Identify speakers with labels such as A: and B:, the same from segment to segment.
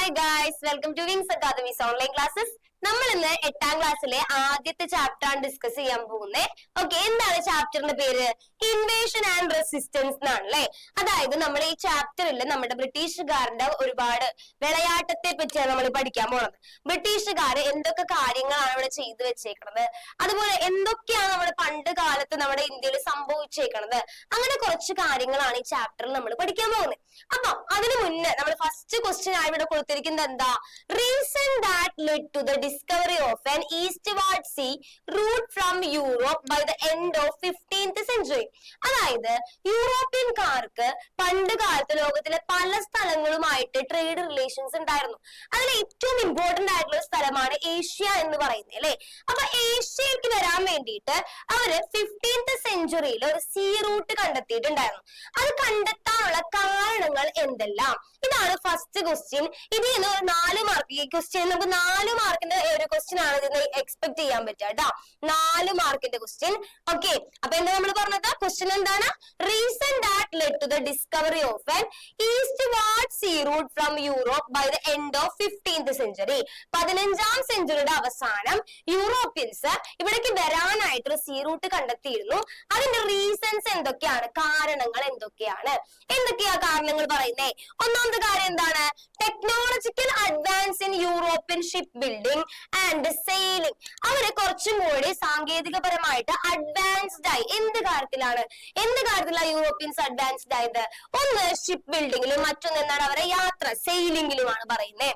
A: Hi guys, welcome to Wings Academy's online classes. നമ്മൾ ഇന്ന് 8ാം ക്ലാസ്സിലെ ആദ്യത്തെ ചാപ്റ്റർ ആണ് ഡിസ്കസ് ചെയ്യാൻ പോകുന്നത്. ഓക്കെ, എന്താണ് ചാപ്റ്ററിന്റെ പേര്? ഇൻവേഷൻ ആൻഡ് റെസിസ്റ്റൻസ് എന്നാണ് അല്ലെ. അതായത് നമ്മൾ ഈ ചാപ്റ്ററിൽ നമ്മുടെ ബ്രിട്ടീഷുകാരുടെ ഒരുപാട് വിളയാട്ടത്തെ പറ്റിയാണ് നമ്മൾ പഠിക്കാൻ പോണത്. ബ്രിട്ടീഷുകാർ എന്തൊക്കെ കാര്യങ്ങളാണ് ഇവിടെ ചെയ്തു വെച്ചേക്കുന്നത്, അതുപോലെ എന്തൊക്കെയാണ് നമ്മുടെ പണ്ട് കാലത്ത് നമ്മുടെ ഇന്ത്യയിൽ സംഭവിച്ചേക്കുന്നത്, അങ്ങനെ കുറച്ച് കാര്യങ്ങളാണ് ഈ ചാപ്റ്ററിൽ നമ്മൾ പഠിക്കാൻ പോകുന്നത്. അപ്പൊ അതിനു മുന്നേ നമ്മൾ ഫസ്റ്റ് ക്വസ്റ്റ്യൻ ആയി ഇവിടെ കൊടുത്തിരിക്കുന്നത് എന്താ? Reason that led to the discovery of an eastward sea route from Europe by the end of 15th century. അതായത് യൂറോപ്യൻകാർക്ക് പണ്ട് കാലത്ത് ലോകത്തിലെ പല സ്ഥലങ്ങളുമായിട്ട് ട്രേഡ് റിലേഷൻസ് ഉണ്ടായിരുന്നു. അതിൽ ഏറ്റവും ഇമ്പോർട്ടന്റ് ആയിട്ടുള്ള സ്ഥലമാണ് ഏഷ്യ എന്ന് പറയുന്നത് അല്ലെ. അപ്പൊ ഏഷ്യക്ക് വരാൻ വേണ്ടിയിട്ട് അവര് 15th സെഞ്ചുറിയിൽ ഒരു സീ റൂട്ട് കണ്ടെത്തിയിട്ടുണ്ടായിരുന്നു. അത് കണ്ടെത്താനുള്ള കാരണങ്ങൾ എന്തെല്ലാം? ഇതാണ് ഫസ്റ്റ് ക്വസ്റ്റ്യൻ. ഇതിൽ നിന്ന് ഒരു 4 മാർക്ക്, ഈ ക്വസ്റ്റ്യൻ നമുക്ക് 4 മാർക്കിന്റെ ഒരു ക്വസ്റ്റ്യൻ ആണ് ഇതിന് എക്സ്പെക്ട് ചെയ്യാൻ പറ്റുക കേട്ടോ. 4 മാർക്കിന്റെ ക്വസ്റ്റ്യൻ. ഓക്കെ, അപ്പൊ എന്താ നമ്മൾ പറഞ്ഞത്? ക്വസ്റ്റ്യൻ എന്താണ്? Reason that led to the discovery of an eastward sea route from Europe by the end of 15th century. 15ാം സെഞ്ചുറിയുടെ അവസാനം യൂറോപ്യൻസ് ഇവിടേക്ക് വരാനായിട്ടൊരു സീ റൂട്ട് കണ്ടെത്തിയിരുന്നു. അതിന്റെ റീസൺസ് എന്തൊക്കെയാണ്? കാരണങ്ങൾ എന്തൊക്കെയാണ്? എന്തൊക്കെയാ കാരണങ്ങൾ പറയുന്നേ? ഒന്നാമത്തെ കാര്യം എന്താണ്? Technological advance in European ship building and sailing. അവര് കുറച്ചും കൂടി സാങ്കേതികപരമായിട്ട് അഡ്വാൻസ്ഡ് ആയി. എന്ത് കാര്യത്തിലാണ് യൂറോപ്യൻസ് അഡ്വാൻസ്ഡ് ആയത്? ഒന്ന് ഷിപ്പ് ബിൽഡിങ്ങിലും, മറ്റൊന്ന് എന്താണ് അവരെ യാത്ര സെയിലിംഗിലുമാണ് പറയുന്നത്.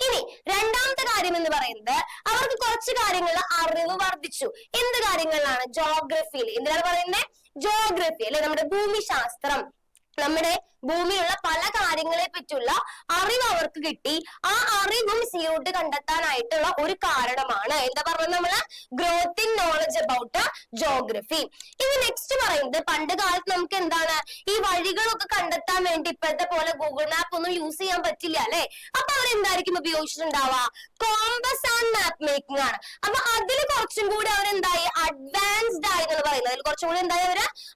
A: ഇനി രണ്ടാമത്തെ കാര്യം എന്ന് പറയുന്നത് അവർക്ക് കുറച്ച് കാര്യങ്ങളിൽ അറിവ് വർദ്ധിച്ചു. എന്ത് കാര്യങ്ങളിലാണ്? ജോഗ്രഫിയിൽ. എന്തിനാണ് പറയുന്നത്? ജോഗ്രഫി അല്ലെ, നമ്മുടെ ഭൂമിശാസ്ത്രം, നമ്മുടെ ഭൂമിയിലുള്ള പല കാര്യങ്ങളെ പറ്റിയുള്ള അറിവ് അവർക്ക് കിട്ടി. ആ അറിവും സീ റൂട്ട് കണ്ടെത്താനായിട്ടുള്ള ഒരു കാരണമാണ്. എന്താ പറഞ്ഞത് നമ്മള്? Growth in knowledge about geography. ഇനി നെക്സ്റ്റ് പറയുന്നത് പണ്ട് കാലത്ത് നമുക്ക് എന്താണ് ഈ വഴികളൊക്കെ കണ്ടെത്താൻ വേണ്ടി ഇപ്പോഴത്തെ പോലെ ഗൂഗിൾ മാപ്പ് ഒന്നും യൂസ് ചെയ്യാൻ പറ്റില്ല അല്ലെ. അപ്പൊ അവരെന്തായിരിക്കും ഉപയോഗിച്ചിട്ടുണ്ടാവുക? കോമ്പസ് ആൻഡ് മാപ്പ് മേക്കിംഗ് ആണ്. അപ്പൊ അതിൽ കുറച്ചും കൂടി അവരെന്തായി? അഡ്വാൻസ്ഡ് ആയി എന്ന് പറയുന്നത്. അതിൽ കുറച്ചും കൂടി എന്തായി?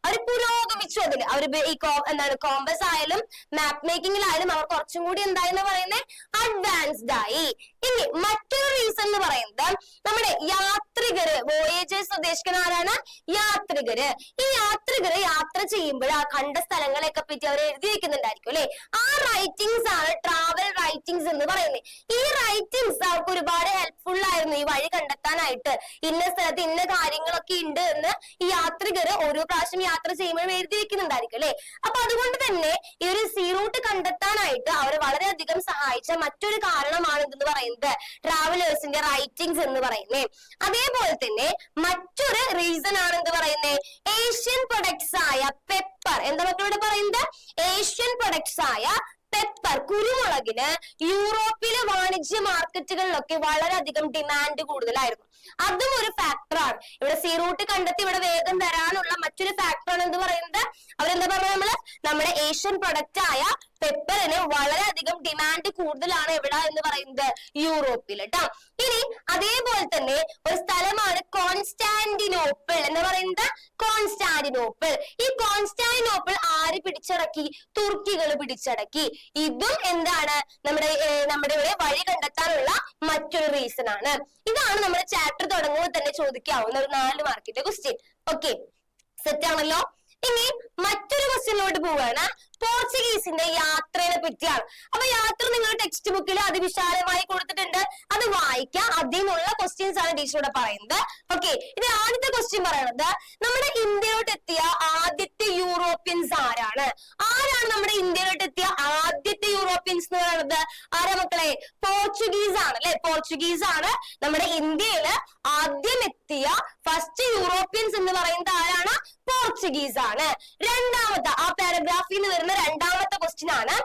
A: അവര് പുരോഗമിച്ചു. അതിൽ അവര് ഈ എന്താണ് കോമ്പസ് ആയാലും മാപ്പ് മേക്കിങ്ങിലായാലും അവർ കുറച്ചും കൂടി എന്തായെന്ന് പറയുന്നത്? അഡ്വാൻസ്ഡ് ആയി. ഇനി മറ്റൊരു റീസൺ എന്ന് പറയുന്നത് നമ്മുടെ യാത്രികര്, വോയേജേഴ്സ് ഉദ്ദേശിക്കുന്ന ആരാണ്? യാത്രികര്. ഈ യാത്രികര് യാത്ര ചെയ്യുമ്പോൾ ആ കണ്ട സ്ഥലങ്ങളെയൊക്കെ പറ്റി അവർ എഴുതി വെക്കുന്നുണ്ടായിരിക്കും അല്ലെ. ആ റൈറ്റിംഗ്സ് ആണ് ട്രാവൽ റൈറ്റിംഗ്സ് എന്ന് പറയുന്നത്. ഈ റൈറ്റിംഗ്സ് അവർക്ക് ഒരുപാട് ഹെൽപ്ഫുൾ ആയിരുന്നു ഈ വഴി കണ്ടെത്താനായിട്ട്. ഇന്ന സ്ഥലത്ത് ഇന്ന കാര്യങ്ങളൊക്കെ ഉണ്ട് എന്ന് ഈ യാത്രികര് ഓരോ പ്രാവശ്യം യാത്ര ചെയ്യുമ്പോഴും എഴുതി വെക്കുന്നുണ്ടായിരിക്കും അല്ലെ. അപ്പൊ അതുകൊണ്ട് തന്നെ ഈ ഒരു സീ റൂട്ട് കണ്ടെത്താനായിട്ട് അവരെ വളരെയധികം സഹായിച്ച മറ്റൊരു കാരണമാണ് ഇതെന്ന് പറയുന്നത് ട്രാവലേഴ്സിന്റെ റൈറ്റിംഗ്സ് എന്ന് പറയുന്നത്. അതേപോലെ തന്നെ മറ്റൊരു റീസൺ ആണ് എന്ത് പറയുന്നത്? ഏഷ്യൻ പ്രൊഡക്ട്സ് ആയ പെപ്പർ. എന്താ മക്കളോട് പറയുന്നത്? ഏഷ്യൻ പ്രൊഡക്ട്സ് ആയ പെപ്പർ, കുരുമുളകിന് യൂറോപ്പിലെ വാണിജ്യ മാർക്കറ്റുകളിലൊക്കെ വളരെയധികം ഡിമാൻഡ് കൂടുതലായിരുന്നു. അതും ഒരു ഫാക്ടറാണ്. ഇവിടെ സീ റൂട്ട് കണ്ടെത്തി ഇവിടെ വേഗം വരാനുള്ള മറ്റൊരു ഫാക്ടറാണ് എന്ത് പറയുന്നത്? അവരെന്താ പറയുക? നമ്മുടെ ഏഷ്യൻ പ്രൊഡക്റ്റ് ആയ പെപ്പറിന് വളരെയധികം ഡിമാൻഡ് കൂടുതലാണ് എവിടെ എന്ന് പറയുന്നത്? യൂറോപ്പിൽ ട്ടോ. ഇനി അതേപോലെ തന്നെ ഒരു സ്ഥലമാണ് കോൺസ്റ്റാന്റിനോപ്പിൾ എന്ന് പറയുന്നത്. കോൺസ്റ്റാന്റിനോപ്പിൾ, ഈ കോൺസ്റ്റാന്റിനോപ്പിൾ ആര് പിടിച്ചടക്കി? തുർക്കികൾ പിടിച്ചടക്കി. ഇതും എന്താണ്? നമ്മുടെ ഇവിടെ വഴി കണ്ടെത്താനുള്ള മറ്റൊരു റീസൺ ആണ്. ഇതാണ് നമ്മുടെ ചാപ്റ്റർ തുടങ്ങുമ്പോൾ തന്നെ ചോദിക്കാവുന്ന ഒരു 4 മാർക്കിന്റെ ക്വസ്റ്റ്യൻ. ഓക്കെ, സെറ്റ് ആണല്ലോ. ഇനി മറ്റൊരു ക്വസ്റ്റ്യനിലോട്ട് പോവുകയാണ്. പോർച്ചുഗീസിന്റെ യാത്രയെ പറ്റിയാണ്. അപ്പൊ യാത്ര നിങ്ങൾ ടെക്സ്റ്റ് ബുക്കിൽ അതിവിശാലമായി കൊടുത്തിട്ടുണ്ട്, അത് വായിക്കാം. അതിൽ നിന്നുള്ള ക്വസ്റ്റ്യൻസ് ആണ് ടീച്ചറോട് പറയുന്നത്. ഓക്കെ, ഇത് ആദ്യത്തെ ക്വസ്റ്റ്യൻ പറയുന്നത് നമ്മുടെ ഇന്ത്യയിലോട്ട് എത്തിയ ആദ്യത്തെ യൂറോപ്യൻസ് ആരാണ്? നമ്മുടെ ഇന്ത്യയിലോട്ട് എത്തിയ ആദ്യത്തെ യൂറോപ്യൻസ് എന്ന് പറയുന്നത്? ആരാ മക്കളെ? പോർച്ചുഗീസ് ആണ് അല്ലെ. പോർച്ചുഗീസ് ആണ് നമ്മുടെ ഇന്ത്യയില് ആദ്യം എത്തിയ ഫസ്റ്റ് യൂറോപ്യൻസ് എന്ന് പറയുന്നത് ആരാണ്? പോർച്ചുഗീസ് ആണ്. രണ്ടാമത്തെ ആ പാരഗ്രാഫിൽ നിന്ന് വരുന്ന രണ്ടാമത്തെ ക്വസ്റ്റ്യൻ ആണ്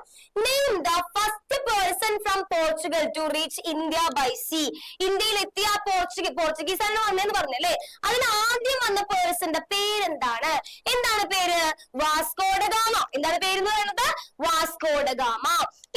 A: name the first person from Portugal to reach India by sea. ഇന്ത്യയിൽ എത്തിയ പോർച്ചുഗീസ് ആണ് വന്നതെന്ന് പറഞ്ഞല്ലേ. അതിന് ആദ്യം വന്ന പേഴ്സന്റെ പേരെന്താണ്? എന്താണ് പേര്? Vasco da Gama. എന്താണ് പേര് എന്ന് പറയുന്നത്? Vasco da Gama.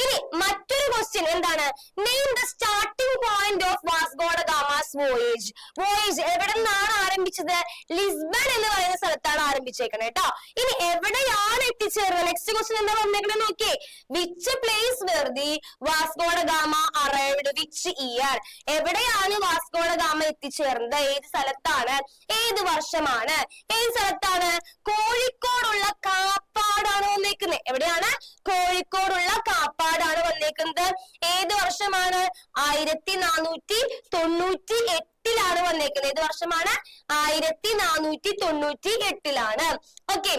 A: ഇനി മറ്റൊരു ക്വസ്റ്റ്യൻ എന്താണ്? Name the starting point of Vasco da Gama's voyage. Voyage എവിടെ നിന്നാണ് ആരംഭിച്ചത്? ലിസ്ബൺ എന്ന് പറയുന്ന സ്ഥലത്താണ് ആരംഭിച്ചേക്കണേ കേട്ടോ. ഇനി എവിടെയാണ് എത്തിച്ചേർന്നത്? നെക്സ്റ്റ് ക്വസ്റ്റ്യൻ എന്താ പറഞ്ഞേക്കണേ നോക്കിയേ. Which place where the Vasco da Gama arrived which year? എവിടെയാണ് വാസ്കോ ഡ ഗാമ എത്തിച്ചേർന്നത്? ഏത് സ്ഥലത്താണ്? ഏത് വർഷമാണ്? ഏത് സ്ഥലത്താണ്? കോഴിക്കോടുള്ള കാപ്പാടാണ് വന്നേക്കുന്നത്. എവിടെയാണ്? കോഴിക്കോടുള്ള കാപ്പാടാണ് വന്നേക്കുന്നത്. ഏത് വർഷമാണ്? 1498 വന്നേക്കുന്നത്. ഏത് വർഷമാണ്? 1498. ഓക്കെ.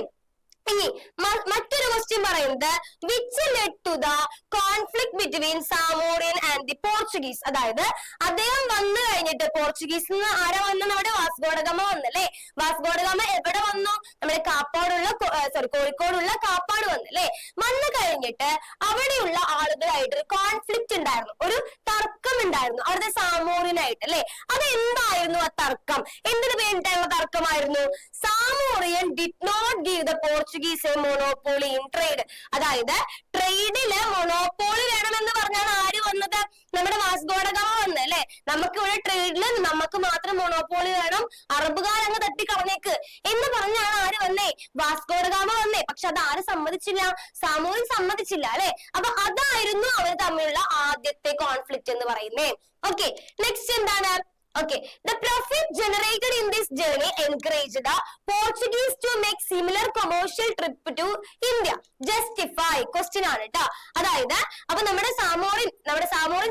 A: ഇനി മറ്റൊരു ക്വസ്റ്റ്യൻ പറയുന്നത് which led to the conflict between Zamorin and the Portuguese. അതായത് അദ്ദേഹം വന്നു കഴിഞ്ഞിട്ട് പോർച്ചുഗീസിൽ നിന്ന് ആരാ വന്നു? നമ്മുടെ വാസ്കോ ഡ ഗാമ വന്നല്ലേ. വാസ്കോ ഡ ഗാമ എവിടെ വന്നു? നമ്മുടെ കോഴിക്കോടുള്ള കാപ്പാട് വന്നല്ലേ. വന്നു കഴിഞ്ഞിട്ട് അവിടെയുള്ള ആളുകളായിട്ടൊരു കോൺഫ്ലിക്റ്റ് ഉണ്ടായിരുന്നു, ഒരു തർക്കം ഉണ്ടായിരുന്നു അവിടുത്തെ സാമോറിയനായിട്ട് അല്ലെ. അത് എന്തായിരുന്നു ആ തർക്കം? എന്തിനു വേണ്ടിയിട്ടുള്ള തർക്കമായിരുന്നു? Zamorin did not give the Portuguese a monopoly in trade. അതായത് ട്രേഡില് മൊണോപോളി വേണമെന്ന് പറഞ്ഞാണ് ആര് വന്നത്? നമ്മുടെ വാസ്കോ ഡ ഗാമ വന്നത് അല്ലെ. നമുക്ക് ഇവിടെ ട്രേഡില് നമുക്ക് മാത്രം മൊണോപോളി വേണം, അറബുകാരങ്ങ് തട്ടിക്കളഞ്ഞേക്ക് എന്ന് പറഞ്ഞാണ് ആര് വന്നേ? വാസ്കോ ഡ ഗാമ വന്നേ. പക്ഷെ അത് ആര് സമ്മതിച്ചില്ല? സാമൂഹിക സമ്മതിച്ചില്ല അല്ലെ. അപ്പൊ അതായിരുന്നു അവർ തമ്മിലുള്ള ആദ്യത്തെ കോൺഫ്ലിക്റ്റ് എന്ന് പറയുന്നേ. ഓക്കെ, നെക്സ്റ്റ് എന്താണ്? Okay, the profit generated in this journey encouraged the Portuguese to make similar commercial trip to India. Justify question ആണ് ട്ടോ. അതായത് അപ്പൊ നമ്മുടെ സാമോറിൻ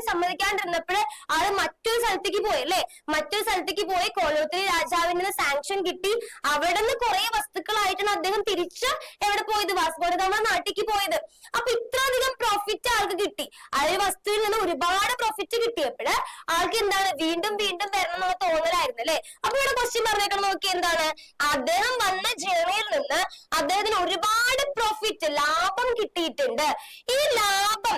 A: സമ്മതിക്കാണ്ടിരുന്നപ്പോൾ ആള് മറ്റൊരു സ്ഥലത്തേക്ക് പോയി അല്ലെ. മറ്റൊരു സ്ഥലത്തേക്ക് പോയി കോലോത്തിരി രാജാവിൽ നിന്ന് സാങ്ഷൻ കിട്ടി. അവിടെ നിന്ന് കുറെ വസ്തുക്കളായിട്ടാണ് അദ്ദേഹം തിരിച്ച് എവിടെ പോയത്? വാസ്കോ ഡ ഗാമ നാട്ടിലേക്ക് പോയത്. അപ്പൊ ഇത്രയധികം പ്രോഫിറ്റ് ആൾക്ക് കിട്ടി. ആ ഒരു വസ്തുവിൽ നിന്ന് ഒരുപാട് പ്രോഫിറ്റ് കിട്ടിയപ്പോൾ ആൾക്ക് എന്താണ്? വീണ്ടും വീണ്ടും വരണം എന്നുള്ള തോന്നലായിരുന്നു അല്ലെ. അപ്പൊ ഇവിടെ ക്വസ്റ്റ്യൻ പറഞ്ഞേക്കണം നോക്കി. എന്താണ്? അദ്ദേഹം വന്ന ജേർണിയിൽ നിന്ന് അദ്ദേഹത്തിന് ഒരുപാട് പ്രോഫിറ്റ്, ലാഭം കിട്ടിയിട്ടുണ്ട്. ഈ ലാഭം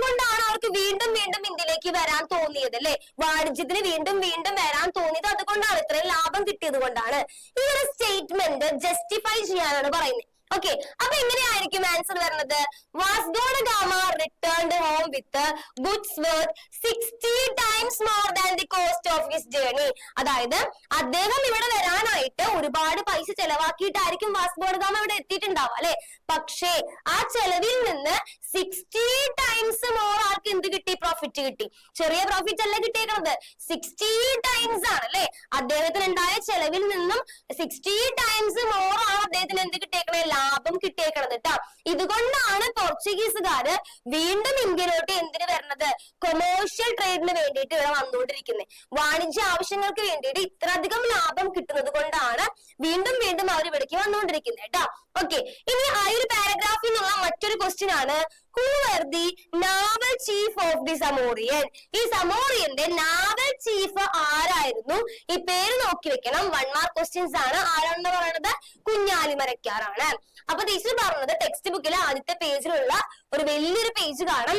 A: കൊണ്ടാണ് അവർക്ക് വീണ്ടും വീണ്ടും ഇന്ത്യയിലേക്ക് വരാൻ തോന്നിയത് അല്ലെ. വാണിജ്യത്തിന് വീണ്ടും വീണ്ടും വരാൻ തോന്നിയത് അതുകൊണ്ടാണ്, ഇത്രയും ലാഭം കിട്ടിയത് കൊണ്ടാണ്. ഈ ഒരു സ്റ്റേറ്റ്മെന്റ് ജസ്റ്റിഫൈ ചെയ്യാനാണ് പറയുന്നത്. ഓക്കെ, അപ്പൊ എങ്ങനെയായിരിക്കും ആൻസർ വരുന്നത്? Vasco da Gama returned home with goods worth 60 times more than the cost of his journey. അതായത് അദ്ദേഹം ഇവിടെ വരാനായിട്ട് ഒരുപാട് പൈസ ചെലവാക്കിയിട്ടായിരിക്കും വാസ്കോ ഡ ഗാമ ഇവിടെ എത്തിയിട്ടുണ്ടാവുക അല്ലെ. പക്ഷേ ആ ചെലവിൽ നിന്ന് 60 times more ആൾക്ക് എന്ത് കിട്ടി? പ്രോഫിറ്റ് കിട്ടി. ചെറിയ പ്രോഫിറ്റ് അല്ല കിട്ടിയേക്കുന്നത്, 60 times ആണ് അല്ലെ. അദ്ദേഹത്തിന് ഉണ്ടായ ചെലവിൽ നിന്നും 60 times more ആണ് അദ്ദേഹത്തിന് എന്ത് കിട്ടിയേക്കണേ? ലാഭം കിട്ടിയേക്കണത് കേട്ടോ. ഇതുകൊണ്ടാണ് പോർച്ചുഗീസുകാര് വീണ്ടും ഇന്ത്യയിലോട്ട് എന്തിനു വരണത്? കൊമേഴ്ഷ്യൽ ട്രേഡിന് വേണ്ടിയിട്ട് ഇവിടെ വന്നുകൊണ്ടിരിക്കുന്നത്. വാണിജ്യ ആവശ്യങ്ങൾക്ക് വേണ്ടിയിട്ട് ഇത്രയധികം ലാഭം കിട്ടുന്നത് കൊണ്ടാണ് വീണ്ടും വീണ്ടും അവർ ഇവിടേക്ക് വന്നുകൊണ്ടിരിക്കുന്നത് കേട്ടോ. ഓക്കെ, ഇനി ആ ഒരു പാരഗ്രാഫിൽ നിന്നുള്ള മറ്റൊരു ക്വസ്റ്റ്യൻ ആണ് who were the naval chief of the Samorian. ഈ സമോറിയന്റെ നാവൽ ചീഫ് ആരായിരുന്നു? ഈ പേര് നോക്കി വെക്കണം. 1 mark ക്വസ്റ്റ്യൻസ് ആണ്. ആരാണെന്ന് പറയുന്നത്? കുഞ്ഞാലിമരക്കാറാണ്. അപ്പൊ ടീച്ചർ പറഞ്ഞത് ടെക്സ്റ്റ് ബുക്കിലെ ആദ്യത്തെ പേജിലുള്ള ഒരു വലിയൊരു പേജ് കാണും.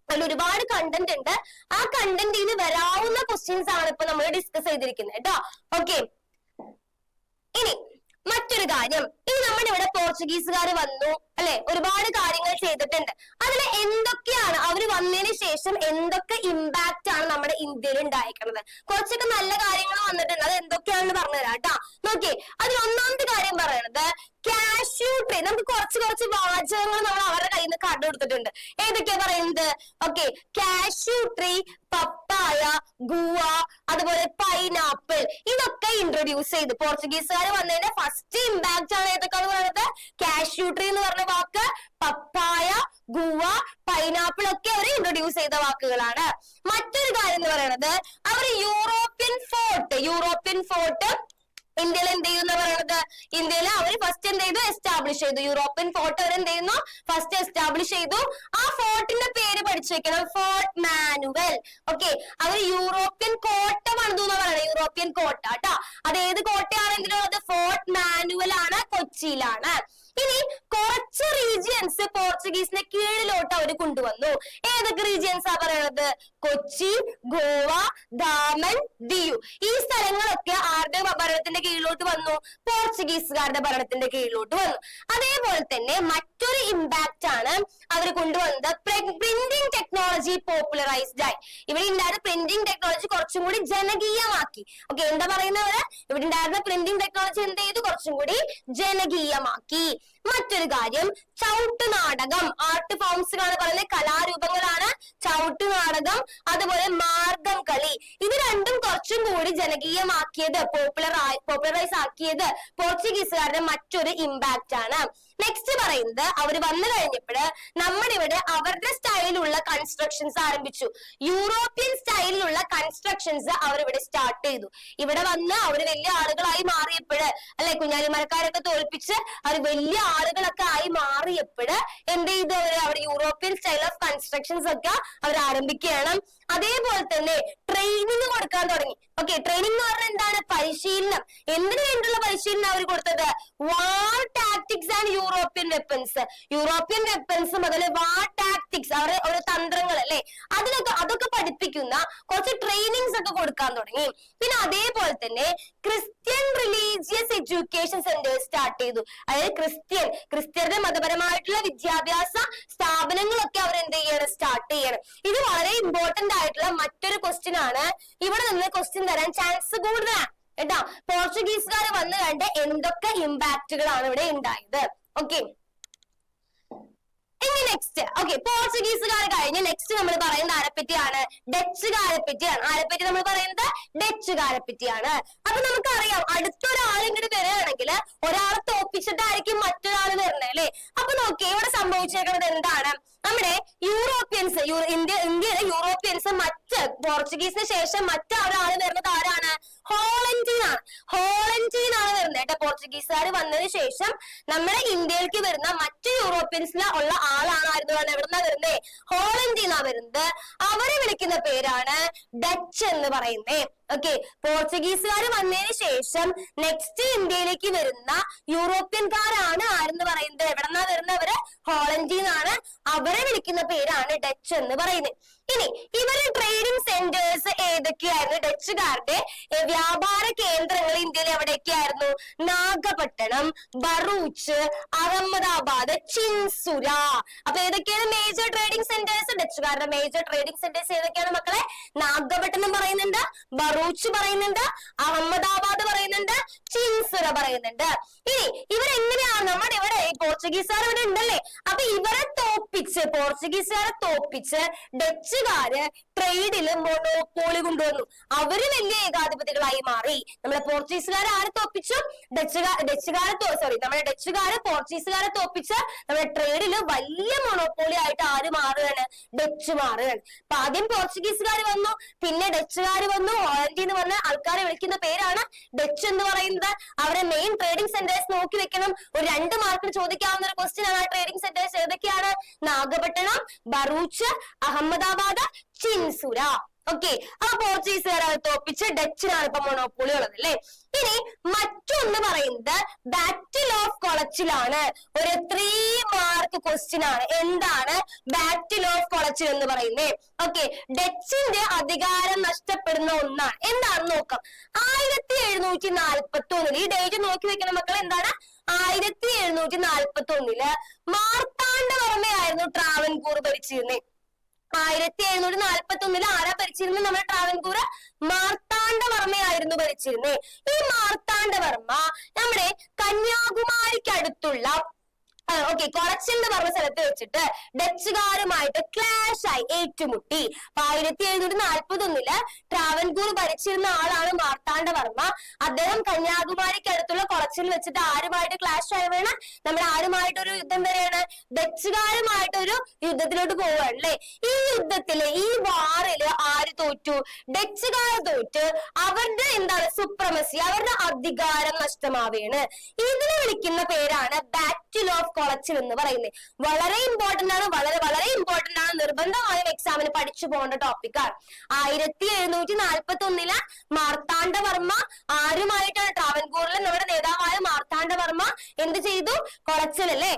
A: അതിൽ ഒരുപാട് കണ്ടന്റ് ഉണ്ട്. ആ കണ്ടന്റിൽ നിന്ന് വരാവുന്ന ക്വസ്റ്റ്യൻസ് ആണ് ഇപ്പൊ നമ്മൾ ഡിസ്കസ് ചെയ്തിരിക്കുന്നത് കേട്ടോ. ഓക്കെ, ഇനി മറ്റൊരു കാര്യം, ഇനി നമ്മുടെ ഇവിടെ പോർച്ചുഗീസുകാർ വന്നു അല്ലെ, ഒരുപാട് കാര്യങ്ങൾ ചെയ്തിട്ടുണ്ട്. അതിൽ എന്തൊക്കെയാണ് അവര് വന്നതിന് ശേഷം എന്തൊക്കെ ഇമ്പാക്റ്റ് ആണ് നമ്മുടെ ഇന്ത്യയിൽ ഉണ്ടായിരിക്കുന്നത്? കുറച്ചൊക്കെ നല്ല കാര്യങ്ങൾ വന്നിട്ടുണ്ട്. അത് എന്തൊക്കെയാണെന്ന് പറഞ്ഞുതരാം കേട്ടോ. നോക്കിയേ, അതിൽ ഒന്നാമത്തെ കാര്യം പറയണത് കാഷ്യൂ ട്രീ. നമുക്ക് കുറച്ച് വാചകങ്ങൾ നമ്മൾ അവരുടെ കയ്യിൽ നിന്ന് കണ്ടു കൊടുത്തിട്ടുണ്ട്. ഏതൊക്കെയാ പറയുന്നത്? ഓക്കെ, കാഷ്യൂ ട്രീ, പപ്പായ, ഗുവ, അതുപോലെ പൈനാപ്പിൾ, ഇതൊക്കെ ഇൻട്രൊഡ്യൂസ് ചെയ്ത് പോർച്ചുഗീസുകാർ വന്നതിന്റെ ഫസ്റ്റ് ഇമ്പാക്ട് ആണ് ഏതൊക്കെയാണ് പറയുന്നത്? കാഷ്യൂ ട്രീ എന്ന് പറഞ്ഞ വാക്ക്, പപ്പായ, ഗുവ, പൈനാപ്പിൾ ഒക്കെ അവർ ഇൻട്രൊഡ്യൂസ് ചെയ്ത വാക്കുകളാണ്. മറ്റൊരു കാര്യം എന്ന് പറയുന്നത് അവർ യൂറോപ്യൻ ഫോർട്ട് ഇന്ത്യയിൽ എന്ത് ചെയ്യുന്ന പറയുന്നത്? ഇന്ത്യയിൽ അവർ ഫസ്റ്റ് എന്ത് ചെയ്തു? എസ്റ്റാബ്ലിഷ് ചെയ്തു. യൂറോപ്യൻ ഫോർട്ട് അവർ എന്ത് ചെയ്യുന്നു? ഫസ്റ്റ് എസ്റ്റാബ്ലിഷ് ചെയ്തു. ആ ഫോർട്ടിന്റെ പേര് പഠിച്ചു വെക്കണം, ഫോർട്ട് മാനുവൽ. ഓക്കെ, അവർ യൂറോപ്യൻ കോട്ട പണിതു എന്ന് പറയുന്നത്. യൂറോപ്യൻ കോട്ട കേട്ടോ. അത് ഏത് കോട്ടയാണ്? എന്തിനുള്ളത്? ഫോർട്ട് മാനുവൽ ആണ്, കൊച്ചിയിലാണ്. ഇനി കുറച്ച് റീജിയൻസ് പോർച്ചുഗീസിന്റെ കീഴിലോട്ട് അവർ കൊണ്ടുവന്നു. ഏതൊക്കെ റീജിയൻസ് ആ പറയുന്നത്? കൊച്ചി, ഗോവ, ദാമൻ, ദിയു. ഈ സ്ഥലങ്ങളൊക്കെ ആരുടെ ഭരണത്തിന്റെ കീഴിലോട്ട് വന്നു? പോർച്ചുഗീസുകാരുടെ ഭരണത്തിന്റെ കീഴിലോട്ട് വന്നു. അതേപോലെ തന്നെ മറ്റൊരു ഇമ്പാക്ട് ആണ് അവർ കൊണ്ടുവന്നത്, പ്രിന്റിംഗ് ടെക്നോളജി പോപ്പുലറൈസ്ഡ് ആയി. ഇവിടെ ഉണ്ടായിരുന്ന പ്രിന്റിംഗ് ടെക്നോളജി കുറച്ചും കൂടി ജനകീയമാക്കി. ഓക്കെ, എന്താ പറയുന്നവര്? ഇവിടെ ഉണ്ടായിരുന്ന പ്രിന്റിംഗ് ടെക്നോളജി എന്ത് ചെയ്തു? കുറച്ചും കൂടി ജനകീയമാക്കി. മറ്റൊരു കാര്യം, ചവിട്ട് നാടകം, ആർട്ട് ഫോംസുകളാണ് പറയുന്നത്, കലാരൂപങ്ങളാണ് ചവിട്ട് നാടകം, അതുപോലെ മാർഗം കളി. ഇത് രണ്ടും കുറച്ചും കൂടി ജനകീയമാക്കിയത്, പോപ്പുലറൈസ് ആക്കിയത് പോർച്ചുഗീസുകാരുടെ മറ്റൊരു ഇമ്പാക്റ്റ് ആണ്. നെക്സ്റ്റ് പറയുന്നത്, അവർ വന്നു കഴിഞ്ഞപ്പോൾ നമ്മുടെ ഇവിടെ അവരുടെ സ്റ്റൈലിലുള്ള കൺസ്ട്രക്ഷൻസ് ആരംഭിച്ചു. യൂറോപ്യൻ സ്റ്റൈലിലുള്ള കൺസ്ട്രക്ഷൻസ് അവർ ഇവിടെ സ്റ്റാർട്ട് ചെയ്തു. ഇവിടെ വന്ന് അവർ വലിയ ആളുകളായി മാറിയപ്പോൾ, അല്ലെ, കുഞ്ഞാലിമരക്കാരൊക്കെ തോൽപ്പിച്ച് അവർ വലിയ ആളുകളൊക്കെ ആയി മാറിയപ്പോൾ എന്ത് ചെയ്തു? അവർ യൂറോപ്യൻ സ്റ്റൈൽ ഓഫ് കൺസ്ട്രക്ഷൻസ് ഒക്കെ അവർ ആരംഭിക്കുകയാണ്. അതേപോലെ തന്നെ ട്രെയിനിങ് കൊടുക്കാൻ തുടങ്ങി. ഓക്കെ, ട്രെയിനിങ് എന്ന് പറഞ്ഞാൽ എന്താണ്? പരിശീലനം. എന്തിനു വേണ്ടിയുള്ള പരിശീലനം അവർ കൊടുത്തത്? War tactics and European weapons. European weapons മുതൽ വാർ ടാക്ടിക്സ്, അവരുടെ ഓരോ തന്ത്രങ്ങൾ, അല്ലെ, അതൊക്കെ പഠിപ്പിക്കുന്ന കുറച്ച് ട്രെയിനിങ്സ് ഒക്കെ കൊടുക്കാൻ തുടങ്ങി. പിന്നെ അതേപോലെ തന്നെ Christian religious education centres start ചെയ്തു. അതായത് ക്രിസ്ത്യരുടെ മതപരമായിട്ടുള്ള വിദ്യാഭ്യാസ സ്ഥാപനങ്ങളൊക്കെ അവർ എന്ത് ചെയ്യണം? സ്റ്റാർട്ട് ചെയ്യണം. ഇത് വളരെ ഇമ്പോർട്ടന്റ് ആയിട്ടുള്ള മറ്റൊരു ക്വസ്റ്റ്യൻ ആണ്. ഇവിടെ നിന്ന് ക്വസ്റ്റ്യൻ തരാൻ ചാൻസ് കൂടുതലാണ് കേട്ടോ. പോർച്ചുഗീസുകാർ വന്നു കണ്ട് എന്തൊക്കെ ഇമ്പാക്റ്റുകളാണ് ഇവിടെ ഉണ്ടായത്? ഓക്കെ, ഇനി നെക്സ്റ്റ്, ഓക്കെ, പോർച്ചുഗീസുകാർ കഴിഞ്ഞ് നെക്സ്റ്റ് നമ്മൾ പറയുന്നത് ആരെപ്പറ്റിയാണ്? ഡച്ചുകാരെ പറ്റിയാണ്. ആരെപ്പറ്റി നമ്മൾ പറയുന്നത്? ഡച്ചുകാരെ പറ്റിയാണ്. അപ്പൊ നമുക്കറിയാം, അടുത്തൊരാൾ ഇങ്ങോട്ട് വരികയാണെങ്കിൽ ഒരാളെ തോപ്പിച്ചിട്ടായിരിക്കും മറ്റൊരാൾ വരുന്നത്, അല്ലെ? അപ്പൊ നോക്കി ഇവിടെ സംഭവിച്ചേക്കുന്നത് എന്താണ്? നമ്മുടെ യൂറോപ്യൻസ്, ഇന്ത്യയിലെ യൂറോപ്യൻസ് മറ്റ് പോർച്ചുഗീസിന് ശേഷം മറ്റൊരാൾ വരുന്നത് ആരാണ്? ഹോളണ്ടിനാണ് വരുന്നത് കേട്ടോ. പോർച്ചുഗീസുകാർ വന്നതിന് ശേഷം നമ്മുടെ ഇന്ത്യയിലേക്ക് വരുന്ന മറ്റു യൂറോപ്യൻസിൽ ഉള്ള ആളാണ് എവിടുന്നാ വരുന്നത്? ഹോളണ്ടിനാ വരുന്നത്. അവരെ വിളിക്കുന്ന പേരാണ് ഡച്ച് എന്ന് പറയുന്നത്. ഓക്കെ, പോർച്ചുഗീസുകാർ വന്നതിന് ശേഷം നെക്സ്റ്റ് ഇന്ത്യയിലേക്ക് വരുന്ന യൂറോപ്യൻകാരാണ് ആരെന്ന് പറയുന്നത്? എവിടെന്നാ വരുന്നവര്? ഹോളണ്ടിന്നാണ്. അവരെ വിളിക്കുന്ന പേരാണ് ഡച്ച് എന്ന് പറയുന്നത്. ഇനി ഇവരുടെ ട്രേഡിംഗ് സെന്റേഴ്സ് ഏതൊക്കെയായിരുന്നു? ഡച്ചുകാരുടെ വ്യാപാര കേന്ദ്രങ്ങൾ ഇന്ത്യയിൽ എവിടെയൊക്കെയായിരുന്നു? നാഗപട്ടണം, ബറൂച്ച്, അഹമ്മദാബാദ്, ചിൻസുര. അപ്പൊ ഏതൊക്കെയാണ് മേജർ ട്രേഡിംഗ് സെന്റേഴ്സ്? ഡച്ചുകാരുടെ മേജർ ട്രേഡിംഗ് സെന്റേഴ്സ് ഏതൊക്കെയാണ് മക്കളെ? നാഗപട്ടണം പറയുന്നുണ്ട്, ബറൂച്ച് പറയുന്നുണ്ട്, അഹമ്മദാബാദ് പറയുന്നുണ്ട്, ചിൻസുര പറയുന്നുണ്ട്. ഇനി ഇവരെങ്ങനെയാണ് നമ്മുടെ ഇവിടെ പോർച്ചുഗീസുകാർ ഇവിടെ ഉണ്ടല്ലേ? അപ്പൊ ഇവരെ തോപ്പിച്ച്, പോർച്ചുഗീസുകാരെ തോപ്പിച്ച് ഡച്ചുകാര് ട്രേഡില് മൊണോപോളി കൊണ്ടുവന്നു. അവര് വലിയ ഏകാധിപതികളായി മാറി. നമ്മളെ പോർച്ചുഗീസുകാരെ ആരെ തോപ്പിച്ചു? നമ്മുടെ ഡച്ചുകാര് പോർച്ചുഗീസുകാരെ തോപ്പിച്ച് നമ്മുടെ ട്രേഡില് വലിയ മൊണോപോളി ആയിട്ട് ആര് മാറുകയാണ്? ഡച്ച് മാറുകയാണ്. അപ്പൊ ആദ്യം പോർച്ചുഗീസുകാർ വന്നു, പിന്നെ ഡച്ചുകാർ വന്നു. ഹോളണ്ടിന്ന് വന്ന ആൾക്കാരെ വിളിക്കുന്ന പേരാണ് ഡച്ച് എന്ന് പറയുന്നത്. അവരെ മെയിൻ ട്രേഡിംഗ് സെന്റേഴ്സ് നോക്കി വെക്കണം. ഒരു 2 മാർക്കിന് ചോദിക്കാവുന്ന ഒരു ക്വസ്റ്റ്യൻ ആണ്. ട്രേഡിംഗ് സെന്റേഴ്സ് ഏതൊക്കെയാണ്? നാഗപട്ടണം, ബറൂച്ച്, അഹമ്മദാബാദ്, ചിൻസുര. ഓക്കെ, ആ പോർച്ചുഗീസുകാരെ തോപ്പിച്ച് ഡച്ചിനാണ് ഇപ്പൊ മൊണോപ്പൊളി ഉള്ളത് അല്ലെ. ഇനി മറ്റൊന്ന് പറയുന്നത് ബാറ്റിൽ ഓഫ് കൊളച്ചിലാണ്. ഒരു 3 മാർക്ക് ക്വസ്റ്റ്യൻ ആണ്. എന്താണ് ബാറ്റിൽ ഓഫ് കൊളച്ചിൽ എന്ന് പറയുന്നത്? ഓക്കെ, ഡച്ചിന്റെ അധികാരം നഷ്ടപ്പെടുന്ന ഒന്നാണ്. എന്താണെന്ന് നോക്കാം. 1741 ഈ ഡേറ്റ് നോക്കി വെക്കണം മക്കൾ. എന്താണ്? 1741 മാർത്താണ്ഡവർമ്മയായിരുന്നു ട്രാവൻകൂർ ഭരിച്ചിരുന്നത്. 1741 ആരാ ഭരിച്ചിരുന്നത്? നമ്മുടെ ട്രാവൻകൂർ മാർത്താണ്ഡവർമ്മയായിരുന്നു ഭരിച്ചിരുന്നത്. ഈ മാർത്താണ്ഡവർമ്മ നമ്മുടെ കന്യാകുമാരിക്ക് അടുത്തുള്ള കൊളച്ചിൽ എന്ന് പറഞ്ഞ സ്ഥലത്ത് വെച്ചിട്ട് ഡച്ചുകാരുമായിട്ട് ക്ലാഷ് ആയി, ഏറ്റുമുട്ടി. 1741 ട്രാവൻകൂർ ഭരിച്ചിരുന്ന ആളാണ് മാർത്താണ്ഡവർമ്മ. അദ്ദേഹം കന്യാകുമാരിക്ക് അടുത്തുള്ള കൊളച്ചിൽ വെച്ചിട്ട് ആരുമായിട്ട് ക്ലാഷ് ആയി വേണം? നമ്മൾ ആരുമായിട്ടൊരു യുദ്ധം വരെയാണ്? ഡച്ചുകാരുമായിട്ടൊരു യുദ്ധത്തിലോട്ട് പോവുകയാണ് അല്ലെ. ഈ യുദ്ധത്തില്, ഈ വാറില് ആര് തോറ്റു? ഡച്ചുകാർ തോറ്റ്. അവരുടെ എന്താണ് സുപ്രമസി, അവരുടെ അധികാരം നഷ്ടമാവുകയാണ്. ഇതിനെ വിളിക്കുന്ന പേരാണ് ബാറ്റിൽ ഓഫ് കൊളച്ചിൽ എന്ന് പറയുന്നത്. വളരെ ഇമ്പോർട്ടന്റ് ആണ്, വളരെ വളരെ ഇമ്പോർട്ടന്റ് ആണ്. നിർബന്ധമായും എക്സാമിന് പഠിച്ചു പോകേണ്ട ടോപ്പിക്കാണ്. 1741 മാർത്താണ്ഡവർമ്മ ആരുമായിട്ടാണ്, ട്രാവൻകൂറിലെ നമ്മുടെ നേതാവായ മാർത്താണ്ഡവർമ്മ എന്ത് ചെയ്തു? കൊളച്ചിൽ അല്ലെ,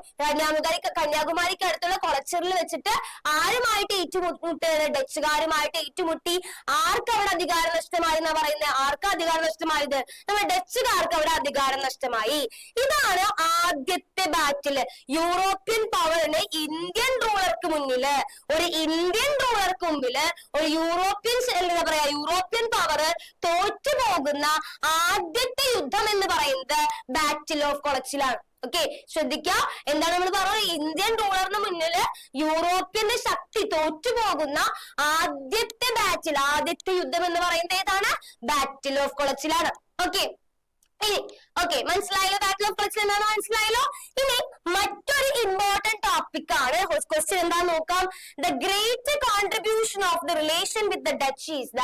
A: കന്യാകുമാരിക്ക് അടുത്തുള്ള കൊളച്ചിലിൽ വെച്ചിട്ട് ആരുമായിട്ട് ഏറ്റുമുട്ടുന്നത്? ഡച്ചുകാരുമായിട്ട് ഏറ്റുമുട്ടി. ആർക്ക് അവിടെ അധികാരം നഷ്ടമായി എന്നാ പറയുന്നത്? ആർക്കാ അധികാരം നഷ്ടമായത്? നമ്മുടെ ഡച്ചുകാർക്ക് അവിടെ അധികാരം നഷ്ടമായി. ഇതാണ് ആദ്യത്തെ ബാറ്റില്. യൂറോപ്യൻ പവറിന് ഇന്ത്യൻ റൂളർക്ക് മുന്നില്, ഒരു ഇന്ത്യൻ റൂളർക്ക് മുമ്പില് ഒരു യൂറോപ്യൻ എന്താ പറയാ, യൂറോപ്യൻ പവർ തോറ്റുപോകുന്ന ആദ്യത്തെ യുദ്ധം എന്ന് പറയുന്നത് ബാറ്റിൽ ഓഫ് കൊളച്ചിലാണ്. ഓക്കെ, ശ്രദ്ധിക്കുക. എന്താണ് നമ്മൾ പറഞ്ഞത്? ഇന്ത്യൻ റൂളറിന് മുന്നിൽ യൂറോപ്യന്റെ ശക്തി തോറ്റുപോകുന്ന ആദ്യത്തെ ബാറ്റിൽ, ആദ്യത്തെ യുദ്ധം എന്ന് പറയുന്നത് ഏതാണ്? ബാറ്റിൽ ഓഫ് കൊളച്ചിലാണ്. ഓക്കെ, ഓക്കെ, മനസ്സിലായല്ലോ? ബാറ്റിൽ ഓഫ് കൊളച്ചിൽ എന്താണെന്ന് മനസ്സിലായല്ലോ? ഇനി മറ്റൊരു ഇമ്പോർട്ടന്റ് ടോപ്പിക് ആണ്. ക്വസ്റ്റ്യൻ എന്താന്ന് നോക്കാം. The great contribution of the relation with the Dutch is the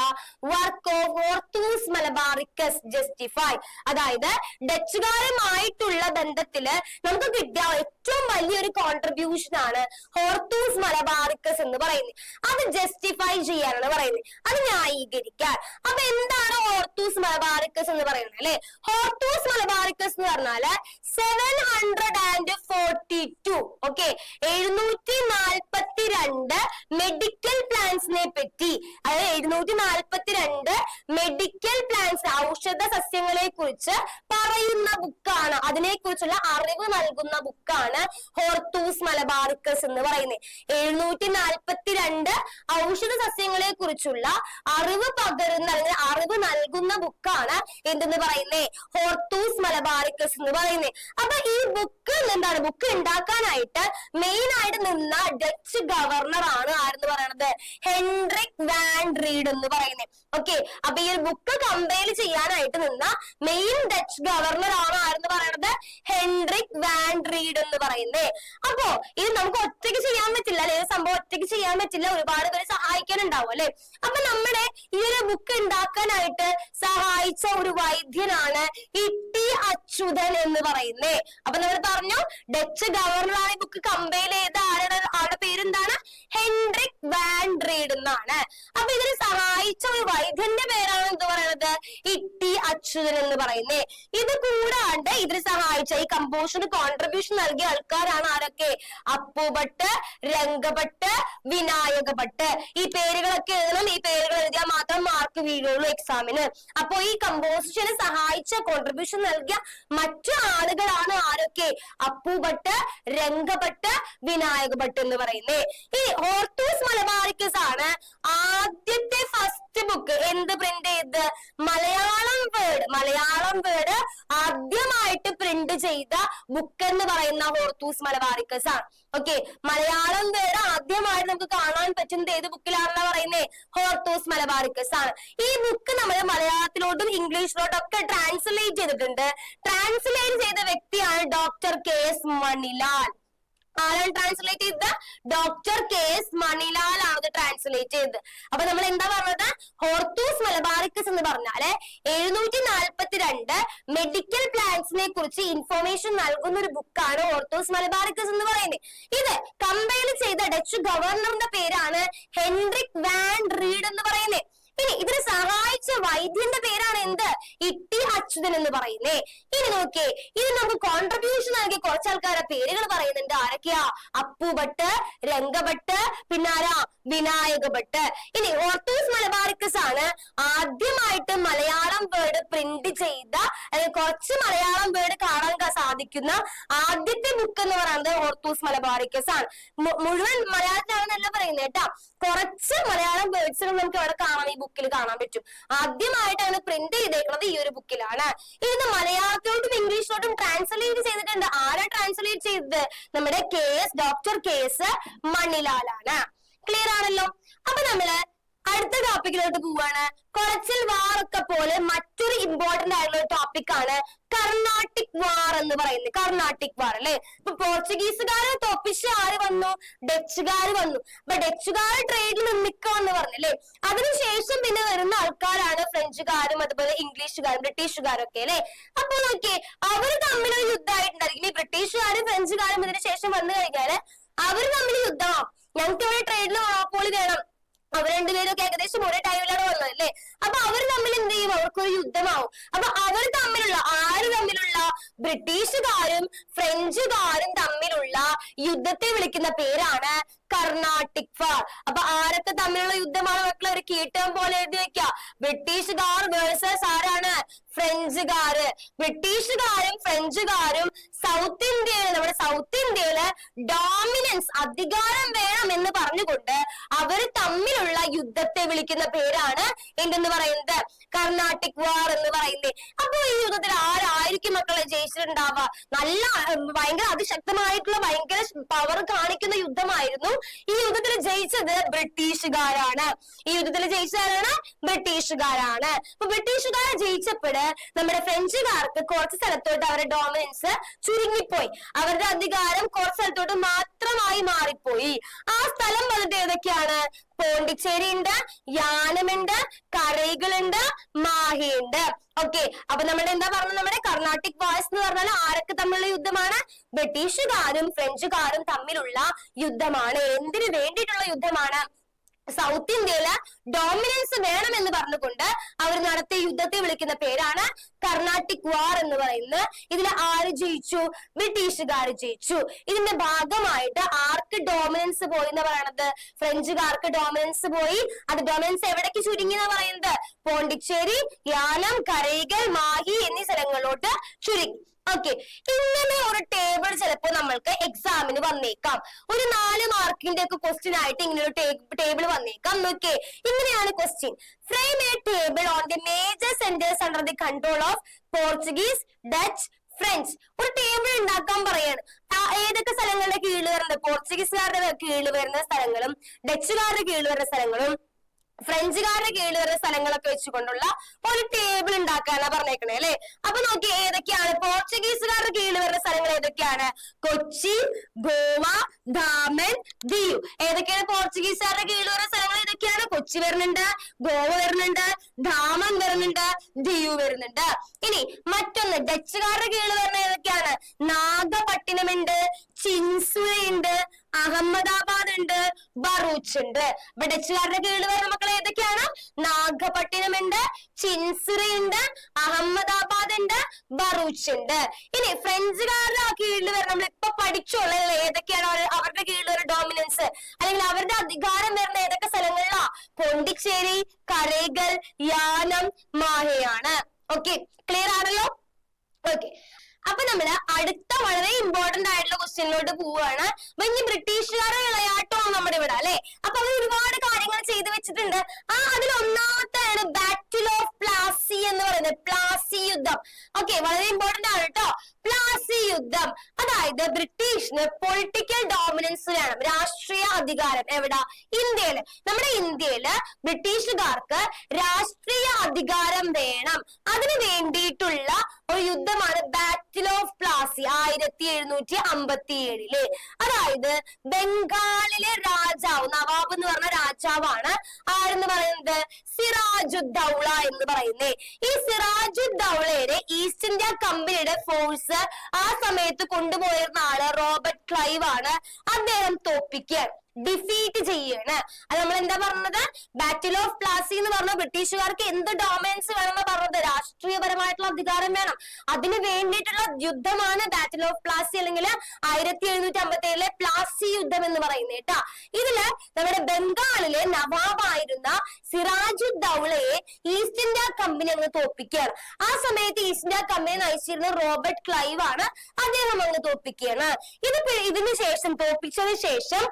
A: work of Hortus Malabaricus justify. അതായത് ഡച്ചുകാരുമായിട്ടുള്ള ബന്ധത്തില് നമുക്ക് കിട്ടിയ ഏറ്റവും വലിയൊരു കോൺട്രിബ്യൂഷൻ ആണ് ഹോർത്തൂസ് മലബാറിക്കസ് എന്ന് പറയുന്നത്. അത് ജസ്റ്റിഫൈ ചെയ്യാനാണ് പറയുന്നത്, അത് ന്യായീകരിക്കാൻ. അപ്പൊ എന്താണ് ഹോർത്തൂസ് മലബാറിക്കസ് എന്ന് പറയുന്നത്? അല്ലെ, ഹോർത്തൂസ് മലബാറിക്കസ് എന്ന് പറഞ്ഞാല് 742, ഓക്കെ, 742 മെഡിക്കൽ പ്ലാന്റ്സിനെ പറ്റി, അതായത് 742 മെഡിക്കൽ പ്ലാന്റ്സ്, ഔഷധ സസ്യങ്ങളെ കുറിച്ച് പറയുന്ന ബുക്കാണ്, അതിനെ കുറിച്ചുള്ള അറിവ് നൽകുന്ന ബുക്കാണ് ഹോർത്തൂസ് മലബാറിക്കസ് എന്ന് പറയുന്നത്. 742 ഔഷധ സസ്യങ്ങളെ കുറിച്ചുള്ള അറിവ് പകരുന്ന അല്ലെങ്കിൽ അറിവ് നൽകുന്ന ബുക്കാണ് എന്തെന്ന് പറയുന്നത്? ഹോർത്തൂസ് മലബാറിക്കസ് എന്ന് പറയുന്നത്. അപ്പൊ ഈ ബുക്ക് എന്താണ്? ബുക്ക് ഉണ്ടാക്കാനായിട്ട് മെയിൻ ആയിട്ട് നിന്ന ഡച്ച് ഗവർണർ ആണ് ആരെന്ന് പറയുന്നത്? ഹെൻറിക് വാൻ റീഡ് എന്ന് പറയുന്നത്. ഓക്കെ, അപ്പൊ ഈ ഒരു ബുക്ക് കമ്പൈൽ ചെയ്യാനായിട്ട് നിന്ന മെയിൻ ഡച്ച് ഗവർണർ ആണ് ആരെന്ന് പറയുന്നത്? ഹെൻറിക് വാൻ റീഡ് എന്ന് പറയുന്നത്. അപ്പോ ഇത് നമുക്ക് ഒറ്റയ്ക്ക് ചെയ്യാൻ പറ്റില്ല അല്ലെ, സംഭവം ഒറ്റയ്ക്ക് ചെയ്യാൻ പറ്റില്ല, ഒരുപാട് പേര് സഹായിക്കാനുണ്ടാവും അല്ലെ. അപ്പൊ നമ്മുടെ ഈ ഒരു ബുക്ക് ഉണ്ടാക്കാനായിട്ട് സഹായിച്ച ഒരു വൈദ്യനാണ് ഇട്ടി അച്യുതൻ എന്ന് പറയുന്നേ. അപ്പൊ നമ്മൾ പറഞ്ഞു ഡച്ച് ഗവർണറാണ് ഈ ബുക്ക് കമ്പൈൽ ചെയ്ത ആളുടെ പേരെന്താണ്? ഹെൻറിക് വാൻ റീഡ് എന്നാണ്. അപ്പൊ ഇതിന് സഹായിച്ച ഒരു വൈദ്യന്റെ പേരാണ് എന്ത് പറയുന്നത്? ഇട്ടി അച്യുതൻ എന്ന് പറയുന്നേ. ഇത് കൂടാണ്ട് ഇതിന് സഹായിച്ച ഈ കമ്പോസിന് കോൺട്രിബ്യൂഷൻ നൽകിയ ആൾക്കാരാണ് ആരൊക്കെ? അപ്പുഭട്ട്, രംഗഭട്ട്, വിനായക ഭട്ട്. ഈ പേരുകളൊക്കെ എഴുതണം. ഈ പേരുകൾ എഴുതിയാൽ മാത്രം മാർക്ക് വീഴുള്ളൂ എക്സാമിന്. അപ്പൊ ഈ കമ്പോസിഷന് സഹായിച്ച കോൺട്രിബ്യൂഷൻ നൽകിയ മറ്റു ആളുകളാണ് ആരൊക്കെ? അപ്പുഭട്ട്, രംഗഭട്ട്, വിനായക ഭട്ട് എന്ന് പറയുന്നത്. ഈ ഹോർത്തൂസ് മലബാറിക്കസ് ആണ് ആദ്യത്തെ ഫസ്റ്റ് ബുക്ക് എന്ത് പ്രിന്റ് ചെയ്ത്? മലയാളം വേർഡ് ആദ്യമായിട്ട് പ്രിന്റ് ചെയ്ത ബുക്ക് എന്ന് പറയുന്ന ഹോർത്തൂസ് മലബാറിക്കസ് ആണ്. ഓക്കെ, മലയാളം വേർഡ് ആദ്യമായിട്ട് നമുക്ക് കാണാൻ പറ്റുന്നത് ഏത് ബുക്കിലാണെന്ന് പറയുന്നത്? ഹോർത്തൂസ് മലബാറിക്കസ് ആണ്. ഈ ബുക്ക് നമ്മൾ മലയാളത്തിലോട്ടും ഇംഗ്ലീഷിലോട്ടും ഒക്കെ ട്രാൻസ്ലേറ്റ് ചെയ്തിട്ടുണ്ട്. ട്രാൻസ്ലേറ്റ് ചെയ്ത വ്യക്തിയാണ് ഡോക്ടർ KS മണിലാൽ. ആരാണ് ട്രാൻസ്ലേറ്റ് ചെയ്തത്? ഡോക്ടർ KS മണിലാൽ ആണ് ഇത് ട്രാൻസ്ലേറ്റ് ചെയ്തത്. അപ്പൊ നമ്മൾ എന്താ പറഞ്ഞത്? ഹോർത്തൂസ് മലബാറിക്കസ് എന്ന് പറഞ്ഞാല് 742 മെഡിക്കൽ പ്ലാന്റ്സിനെ കുറിച്ച് ഇൻഫോർമേഷൻ നൽകുന്ന ഒരു ബുക്കാണ് ഹോർത്തൂസ് മലബാറിക്കസ് എന്ന് പറയുന്നത്. ഇത് കമ്പൈൽ ചെയ്ത ഡച്ച് ഗവർണറിന്റെ പേരാണ് ഹെൻറിക് വാൻ റീഡ് എന്ന് പറയുന്നത്. ഇനി ഇതിന് സഹായിച്ച വൈദ്യന്റെ പേരാണ് എന്ത്? ഇട്ടി അച്യുതൻ എന്ന് പറയുന്നേ. ഇനി നോക്കിയേ, ഇത് നമുക്ക് കോൺട്രിബ്യൂഷൻ നൽകിയ കുറച്ച് ആൾക്കാരുടെ പേരുകൾ പറയുന്നുണ്ട്. ആരൊക്കെയാ? അപ്പുഭട്ട്, രംഗഭട്ട്, പിന്നാരാ? വിനായക ഭട്ട്. ഇനി ഹോർത്തൂസ് മലബാറിക്കസ് ആണ് ആദ്യമായിട്ട് മലയാളം വേർഡ് പ്രിന്റ് ചെയ്ത, അല്ലെങ്കിൽ കുറച്ച് മലയാളം വേർഡ് കാണാൻ സാധിക്കുന്ന ആദ്യത്തെ ബുക്ക് എന്ന് പറയുന്നത് ഹോർത്തൂസ് മലബാറിക്കസ് ആണ്. മുഴുവൻ മലയാളത്തിലാണെന്നല്ല പറയുന്നത് കേട്ടാ, കുറച്ച് മലയാളം വേർഡ്സുകൾ നമുക്ക് ഇവിടെ കാണാൻ ഈ ബുക്കിൽ കാണാൻ പറ്റും. ആദ്യമായിട്ടാണ് പ്രിന്റ് ചെയ്തേക്കുന്നത് ഈ ഒരു ബുക്കിലാണ്. ഇത് മലയാളത്തിലോട്ടും ഇംഗ്ലീഷിലോട്ടും ട്രാൻസ്ലേറ്റ് ചെയ്തിട്ടുണ്ട്. ആരാ ട്രാൻസ്ലേറ്റ് ചെയ്തത്? നമ്മുടെ ഡോക്ടർ KS മണിലാലാണ്. ക്ലിയർ ആണല്ലോ? അപ്പൊ നമ്മള് അടുത്ത ടോപ്പിക്കിലോട്ട് പോവാണ്. കൊളച്ചിൽ വാർ ഒക്കെ പോലെ മറ്റൊരു ഇമ്പോർട്ടന്റ് ആയിട്ടുള്ള ടോപ്പിക് ആണ് കർണാട്ടിക് വാർ എന്ന് പറയുന്നത്. കർണാട്ടിക് വാർ അല്ലെ. ഇപ്പൊ പോർച്ചുഗീസുകാരെ തോപ്പിച്ച് ആര് വന്നു? ഡച്ചുകാർ വന്നു. അപ്പൊ ഡച്ചുകാർ ട്രേഡിൽ നിൽക്കാന്ന് പറഞ്ഞല്ലേ. അതിനുശേഷം പിന്നെ വരുന്ന ആൾക്കാരാണ് ഫ്രഞ്ചുകാരും അതുപോലെ ഇംഗ്ലീഷുകാരും ബ്രിട്ടീഷുകാരും ഒക്കെ അല്ലെ. അപ്പൊ നോക്കിയേ, അവർ തമ്മിലൊരു യുദ്ധമായിട്ടുണ്ടായിരിക്കും. ഈ ബ്രിട്ടീഷുകാരും ഫ്രഞ്ചുകാരും ഇതിന് ശേഷം വന്നു കഴിഞ്ഞാല് അവർ തമ്മിൽ യുദ്ധമാവും. ഞങ്ങൾക്ക് ഇവിടെ ട്രേഡിൽ മോണോപോളി വേണം. അവർ രണ്ടുപേരും ഒക്കെ ഏകദേശം ഒരേ ടൈമിലാണ് വന്നത് അല്ലേ. അപ്പൊ അവർ തമ്മിൽ എന്ത് ചെയ്യും? അവർക്കൊരു യുദ്ധമാവും. അപ്പൊ അവർ തമ്മിലുള്ള ബ്രിട്ടീഷുകാരും ഫ്രഞ്ചുകാരും തമ്മിലുള്ള യുദ്ധത്തെ വിളിക്കുന്ന പേരാണ് കർണാട്ടിക് വാർ. അപ്പൊ ആരൊക്കെ തമ്മിലുള്ള യുദ്ധമാണ് മക്കളെ? ഒരു കീട്ടം പോലെ എഴുതി വെക്ക. ബ്രിട്ടീഷുകാർ വേഴ്സസ് ആരാണ്? ഫ്രഞ്ചുകാര്. ബ്രിട്ടീഷുകാരും ഫ്രഞ്ചുകാരും സൗത്ത് ഇന്ത്യയില്, നമ്മുടെ സൗത്ത് ഇന്ത്യയില് ഡോമിനൻസ്, അധികാരം വേണം എന്ന് പറഞ്ഞുകൊണ്ട് അവർ തമ്മിലുള്ള യുദ്ധത്തെ വിളിക്കുന്ന പേരാണ് എന്തെന്ന് പറയുന്നത്? കർണാട്ടിക് വാർ എന്ന് പറയുന്നത്. അപ്പൊ ഈ യുദ്ധത്തിൽ ആരായിരിക്കും മക്കളെ ജയിച്ചിട്ടുണ്ടാവുക? ഭയങ്കര അതിശക്തമായിട്ടുള്ള ഭയങ്കര പവർ കാണിക്കുന്ന യുദ്ധമായിരുന്നു. ഈ യുദ്ധത്തിൽ ജയിച്ചത് ബ്രിട്ടീഷുകാരാണ്. ബ്രിട്ടീഷുകാരാണ്. അപ്പൊ ബ്രിട്ടീഷുകാരെ ജയിച്ചപ്പോൾ നമ്മുടെ ഫ്രഞ്ചുകാർക്ക് കുറച്ച് സ്ഥലത്തോട്ട് അവരുടെ ഡോമിനൻസ് ചുരുങ്ങിപ്പോയി. അവരുടെ അധികാരം കുറച്ച് സ്ഥലത്തോട്ട് മാത്രമായി മാറിപ്പോയി. ആ സ്ഥലം വന്നിട്ട് ഏതൊക്കെയാണ്? പോണ്ടിച്ചേരി ഉണ്ട്, യാനമുണ്ട്, കരൈകളുണ്ട്, മാഹിയുണ്ട്. ഓക്കെ, അപ്പൊ നമ്മുടെ എന്താ പറഞ്ഞത്? നമ്മുടെ കർണാട്ടിക് വാർസ് എന്ന് പറഞ്ഞാൽ ആരൊക്കെ തമ്മിലുള്ള യുദ്ധമാണ്? ബ്രിട്ടീഷുകാരും ഫ്രഞ്ചുകാരും തമ്മിലുള്ള യുദ്ധമാണ്. എന്തിനു വേണ്ടിയിട്ടുള്ള യുദ്ധമാണ്? സൗത്ത് ഇന്ത്യയില് ഡോമിനൻസ് വേണമെന്ന് പറഞ്ഞുകൊണ്ട് അവർ നടത്തിയ യുദ്ധത്തെ വിളിക്കുന്ന പേരാണ് കർണാട്ടിക് വാർ എന്ന് പറയുന്നത്. ഇതിൽ ആര് ജയിച്ചു? ബ്രിട്ടീഷുകാർ ജയിച്ചു. ഇതിന്റെ ഭാഗമായിട്ട് ആർക്ക് ഡോമിനൻസ് പോയി എന്ന് പറയുന്നത്? ഫ്രഞ്ചുകാർക്ക് ഡോമിനൻസ് പോയി. അത് ഡോമിനൻസ് എവിടേക്ക് ചുരുങ്ങി എന്ന് പറയുന്നത്? പോണ്ടിച്ചേരി, യാനം, കരൈകൾ, മാഹി എന്നീ സ്ഥലങ്ങളിലോട്ട് ചുരുങ്ങി. ഓക്കെ, ഇങ്ങനെ ഒരു ടേബിൾ ചിലപ്പോ നമ്മൾക്ക് എക്സാമിന് വന്നേക്കാം. ഒരു 4 മാർക്കിന്റെ ഒക്കെ ക്വസ്റ്റ്യൻ ആയിട്ട് ഇങ്ങനെ ഒരു ടേബിൾ വന്നേക്കാം. നോക്കേ, ഇങ്ങനെയാണ് question. Frame A table on the major centres under the control of Portuguese, Dutch, French. ഒരു ടേബിൾ ഉണ്ടാക്കാൻ പറയാണ്. ഏതൊക്കെ സ്ഥലങ്ങളുടെ കീഴിൽ വരുന്നത്? പോർച്ചുഗീസുകാരുടെ കീഴിൽ വരുന്ന സ്ഥലങ്ങളും ഡച്ചുകാരുടെ കീഴിൽ വരുന്ന സ്ഥലങ്ങളും ഫ്രഞ്ചുകാരുടെ കീഴിൽ വരുന്ന സ്ഥലങ്ങളൊക്കെ വെച്ചുകൊണ്ടുള്ള ഒരു ടേബിൾ ഉണ്ടാക്കാനാ പറഞ്ഞേക്കണേ അല്ലെ. അപ്പൊ നോക്കി, ഏതൊക്കെയാണ് പോർച്ചുഗീസുകാരുടെ കീഴിൽ വരുന്ന സ്ഥലങ്ങൾ? ഏതൊക്കെയാണ്? കൊച്ചി, ഗോവ, ദാമൻ, ദിയു. ഏതൊക്കെയാണ് പോർച്ചുഗീസുകാരുടെ കീഴിൽ വരുന്ന സ്ഥലങ്ങൾ? ഏതൊക്കെയാണ്? കൊച്ചി വരുന്നുണ്ട്, ഗോവ വരുന്നുണ്ട്, ദാമൻ വരുന്നുണ്ട്, ദിയു വരുന്നുണ്ട്. ഇനി മറ്റൊന്ന് ഡച്ചുകാരുടെ കീഴിൽ വരുന്ന ഏതൊക്കെയാണ്? നാഗപട്ടിനം ഉണ്ട്, ചിൻസുണ്ട്, അഹമ്മദാബാദ് ഉണ്ട്, ബറൂച്ച് ഉണ്ട്. അപ്പൊ ഡച്ചുകാരുടെ കീഴിൽ വരുന്ന മക്കളെ ഏതൊക്കെയാണ്? നാഗപട്ടിനം ഉണ്ട്, ചിൻസുറയുണ്ട്, അഹമ്മദാബാദ് ഉണ്ട്, ബറൂച്ച് ഉണ്ട്. ഇനി ഫ്രഞ്ചുകാരുടെ കീഴിൽ വരുന്ന നമ്മൾ ഇപ്പൊ പഠിച്ചോളല്ലേ ഏതൊക്കെയാണ് അവരുടെ കീഴിൽ വരുന്ന ഡോമിനൻസ് അല്ലെങ്കിൽ അവരുടെ അധികാരം വരുന്ന ഏതൊക്കെ സ്ഥലങ്ങളിലാ? പോണ്ടിച്ചേരി, കരൈകൾ, യാനം, മാഹയാണ്. ഓക്കെ, ക്ലിയർ ആണല്ലോ? ഓക്കെ, അപ്പൊ നമ്മള് അടുത്ത വളരെ ഇമ്പോർട്ടന്റ് ആയിട്ടുള്ള ക്വസ്റ്റ്യനിലോട്ട് പോവുകയാണ്. അപ്പൊ ഇനി ബ്രിട്ടീഷുകാരുടെ വിളയാട്ടമാണ് നമ്മുടെ ഇവിടെ അല്ലെ. അപ്പൊ അവർ ഒരുപാട് കാര്യങ്ങൾ ചെയ്തു വെച്ചിട്ടുണ്ട്. അതിൽ ഒന്നാമത്തെയാണ് ബാറ്റിൽ ഓഫ് പ്ലാസി എന്ന് പറയുന്നത്. പ്ലാസി യുദ്ധം. ഓക്കെ, വളരെ ഇമ്പോർട്ടന്റ് ആണ് കേട്ടോ. പ്ലാസി യുദ്ധം, അതായത് ബ്രിട്ടീഷിന് പൊളിറ്റിക്കൽ ഡോമിനൻസ് വേണം, രാഷ്ട്രീയ അധികാരം. എവിടെ? ഇന്ത്യയില്. നമ്മുടെ ഇന്ത്യയില് ബ്രിട്ടീഷുകാർക്ക് രാഷ്ട്രീയ അധികാരം വേണം. അതിനു വേണ്ടിയിട്ടുള്ള ഒരു യുദ്ധമാണ് ബാറ്റിൽ ഓഫ് പ്ലാസി 1757. അതായത് ബംഗാളിലെ രാജാവ്, നവാബ് എന്ന് പറഞ്ഞ രാജാവാണ് ആരെന്ന് പറയുന്നത്? സിറാജുദ്ദൗള എന്ന് പറയുന്നത്. ഈ സിറാജുദ്ദൗളയുടെ ഈസ്റ്റ് ഇന്ത്യ കമ്പനിയുടെ ഫോഴ്സ് ആ സമയത്ത് കൊണ്ടുപോയിരുന്ന ആള് റോബർട്ട് ക്ലൈവ് ആണ്. അദ്ദേഹം തോപ്പിക്കുക, ഡിഫീറ്റ് ചെയ്യാണ്. അത് നമ്മൾ എന്താ പറഞ്ഞത്? ബാറ്റിൽ ഓഫ് പ്ലാസി എന്ന് പറഞ്ഞ ബ്രിട്ടീഷുകാർക്ക് എന്ത് ഡോമിനൻസ് വേണമെന്ന് പറഞ്ഞത്? രാഷ്ട്രീയപരമായിട്ടുള്ള അധികാരം വേണം. അതിന് വേണ്ടിയിട്ടുള്ള യുദ്ധമാണ് ബാറ്റിൽ ഓഫ് പ്ലാസി അല്ലെങ്കിൽ 1757 പ്ലാസി യുദ്ധം എന്ന് പറയുന്നത് കേട്ടാ. ഇതില് നമ്മുടെ ബംഗാളിലെ നവാബായിരുന്ന സിറാജുദ്ദൗളയെ ഈസ്റ്റ് ഇന്ത്യ കമ്പനി അങ്ങ് തോപ്പിക്കുകയാണ്. ആ സമയത്ത് ഈസ്റ്റ് ഇന്ത്യ കമ്പനി നയിച്ചിരുന്ന റോബർട്ട് ക്ലൈവ് ആണ്. അദ്ദേഹം അങ്ങ് തോപ്പിക്കുകയാണ്. ഇതിന് ശേഷം തോപ്പിച്ചതിന് ശേഷം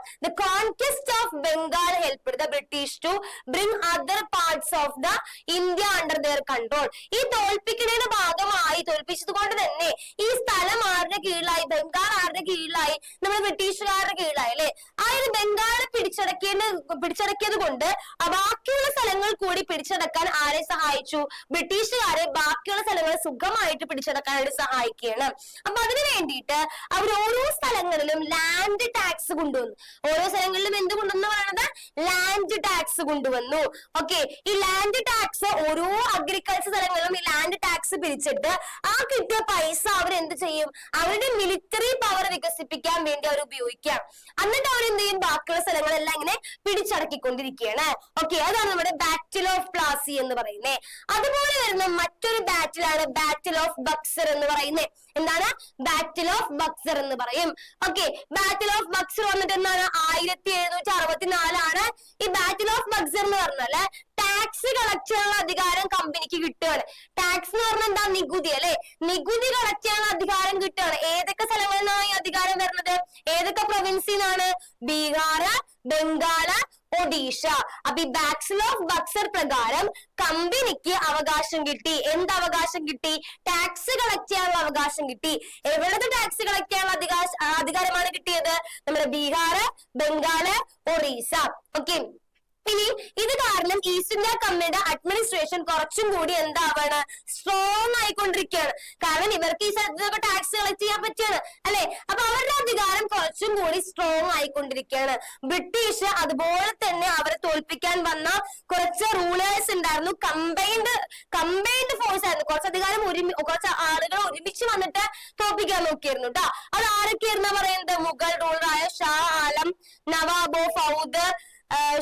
A: conquest of Bengal helped the British to bring other parts of the India under their control. ഈ തോൽപ്പിക്കുന്നതിന്റെ ഭാഗമായി, തോൽപ്പിച്ചത് കൊണ്ട് തന്നെ ഈ സ്ഥലം ആരുടെ കീഴിലായി? ബംഗാൾ ആരുടെ കീഴിലായി? നമ്മുടെ ബ്രിട്ടീഷുകാരുടെ കീഴിലായി അല്ലെ. അതായത് ബംഗാൾ പിടിച്ചടക്കിയത് കൊണ്ട് ബാക്കിയുള്ള സ്ഥലങ്ങൾ കൂടി പിടിച്ചടക്കാൻ ആരെ സഹായിച്ചു? ബ്രിട്ടീഷുകാരെ ബാക്കിയുള്ള സ്ഥലങ്ങൾ സുഖമായിട്ട് പിടിച്ചടക്കാനായിട്ട് സഹായിക്കുകയാണ്. അപ്പൊ അതിനു വേണ്ടിയിട്ട് അവർ ഓരോ സ്ഥലങ്ങളിലും ലാൻഡ് ടാക്സ് കൊണ്ടുവന്നു. ഓരോ സ്ഥലങ്ങളിലും എന്ത് കൊണ്ടുവന്നു പറയുന്നത്? ലാൻഡ് ടാക്സ് കൊണ്ടുവന്നു. ഓക്കെ, ഈ ലാൻഡ് ടാക്സ് ഓരോ അഗ്രികൾച്ചർ സ്ഥലങ്ങളിലും ഈ ലാൻഡ് ടാക്സ് പിരിച്ചിട്ട് ആ കിട്ടിയ പൈസ അവർ എന്ത് ചെയ്യും? അവരുടെ മിലിറ്ററി പവർ വികസിപ്പിക്കാൻ വേണ്ടി അവർ ഉപയോഗിക്കാം. എന്നിട്ട് അവർ എന്ത് ചെയ്യും? ബാക്കിയുള്ള സ്ഥലങ്ങളെല്ലാം ഇങ്ങനെ പിടിച്ചടക്കിക്കൊണ്ടിരിക്കുകയാണ്. ഓക്കെ, അതാണ് നമ്മുടെ ബാറ്റിൽ ഓഫ് പ്ലാസി എന്ന് പറയുന്നത്. അതുപോലെ വരുന്ന മറ്റൊരു ബാറ്റിലാണ് ബാറ്റിൽ ഓഫ് ബക്സർ എന്ന് പറയുന്നത്. എന്താണ്? ബാറ്റിൽ ഓഫ് ബക്സർ എന്ന് പറയും. ഓക്കെ, ബാറ്റിൽ ഓഫ് ബക്സർ വന്നിട്ട് എന്താണ്? 1764 ഈ ബാറ്റിൽ ഓഫ് ബക്സർ എന്ന് പറഞ്ഞാല് ടാക്സ് കളക്ട് ചെയ്യാനുള്ള അധികാരം കമ്പനിക്ക് കിട്ടുകയാണ്. ടാക്സ് എന്ന് പറഞ്ഞാൽ എന്താ? നികുതി അല്ലെ? നികുതി കളക്ട് ചെയ്യാനുള്ള അധികാരം കിട്ടുകയാണ്. ഏതൊക്കെ സ്ഥലങ്ങളിൽ നിന്നാണ് ഈ അധികാരം വരുന്നത്? ഏതൊക്കെ പ്രൊവിൻസിൽ നിന്നാണ്? ബീഹാർ, ബംഗാള്, ഒഡീഷ. അപ്പൊ ഈ ബാറ്റിൽ ഓഫ് ബക്സർ പ്രകാരം കമ്പനിക്ക് അവകാശം കിട്ടി. എന്ത് അവകാശം കിട്ടി? ടാക്സ് കളക്ട് ചെയ്യാനുള്ള അവകാശം കിട്ടി. എവിടത്തെ ടാക്സ് കളക്ട് ചെയ്യാനുള്ള അധികാരമാണ് കിട്ടിയത്? നമ്മുടെ ബീഹാർ, ബംഗാള്, ഒറീസ. ഓക്കെ, ഇനി ഇത് കാരണം ഈസ്റ്റ് ഇന്ത്യ കമ്പനിയുടെ അഡ്മിനിസ്ട്രേഷൻ കുറച്ചും കൂടി എന്താവാണ്? സ്ട്രോങ് ആയിക്കൊണ്ടിരിക്കുകയാണ്. കാരണം ഇവർക്ക് ഈ സ്ഥലത്തൊക്കെ ടാക്സ് കളക്ട് ചെയ്യാൻ പറ്റുകയാണ് അല്ലെ? അപ്പൊ അവരുടെ അധികാരം കുറച്ചും കൂടി സ്ട്രോങ് ആയിക്കൊണ്ടിരിക്കുകയാണ്. ബ്രിട്ടീഷ് അതുപോലെ തന്നെ അവരെ തോൽപ്പിക്കാൻ വന്ന കുറച്ച് റൂളേഴ്സ് ഉണ്ടായിരുന്നു. കമ്പൈൻഡ് ഫോഴ്സ് ആയിരുന്നു. കുറച്ച് ആളുകൾ ഒരുമിച്ച് വന്നിട്ട് തോൽപ്പിക്കാൻ നോക്കിയിരുന്നു കേട്ടോ. അത് ആരൊക്കെയായിരുന്നു പറയുന്നത്? മുഗൾ റൂളറായ ഷാ ആലം, നവാബ് ഓഫ് ഔദ്,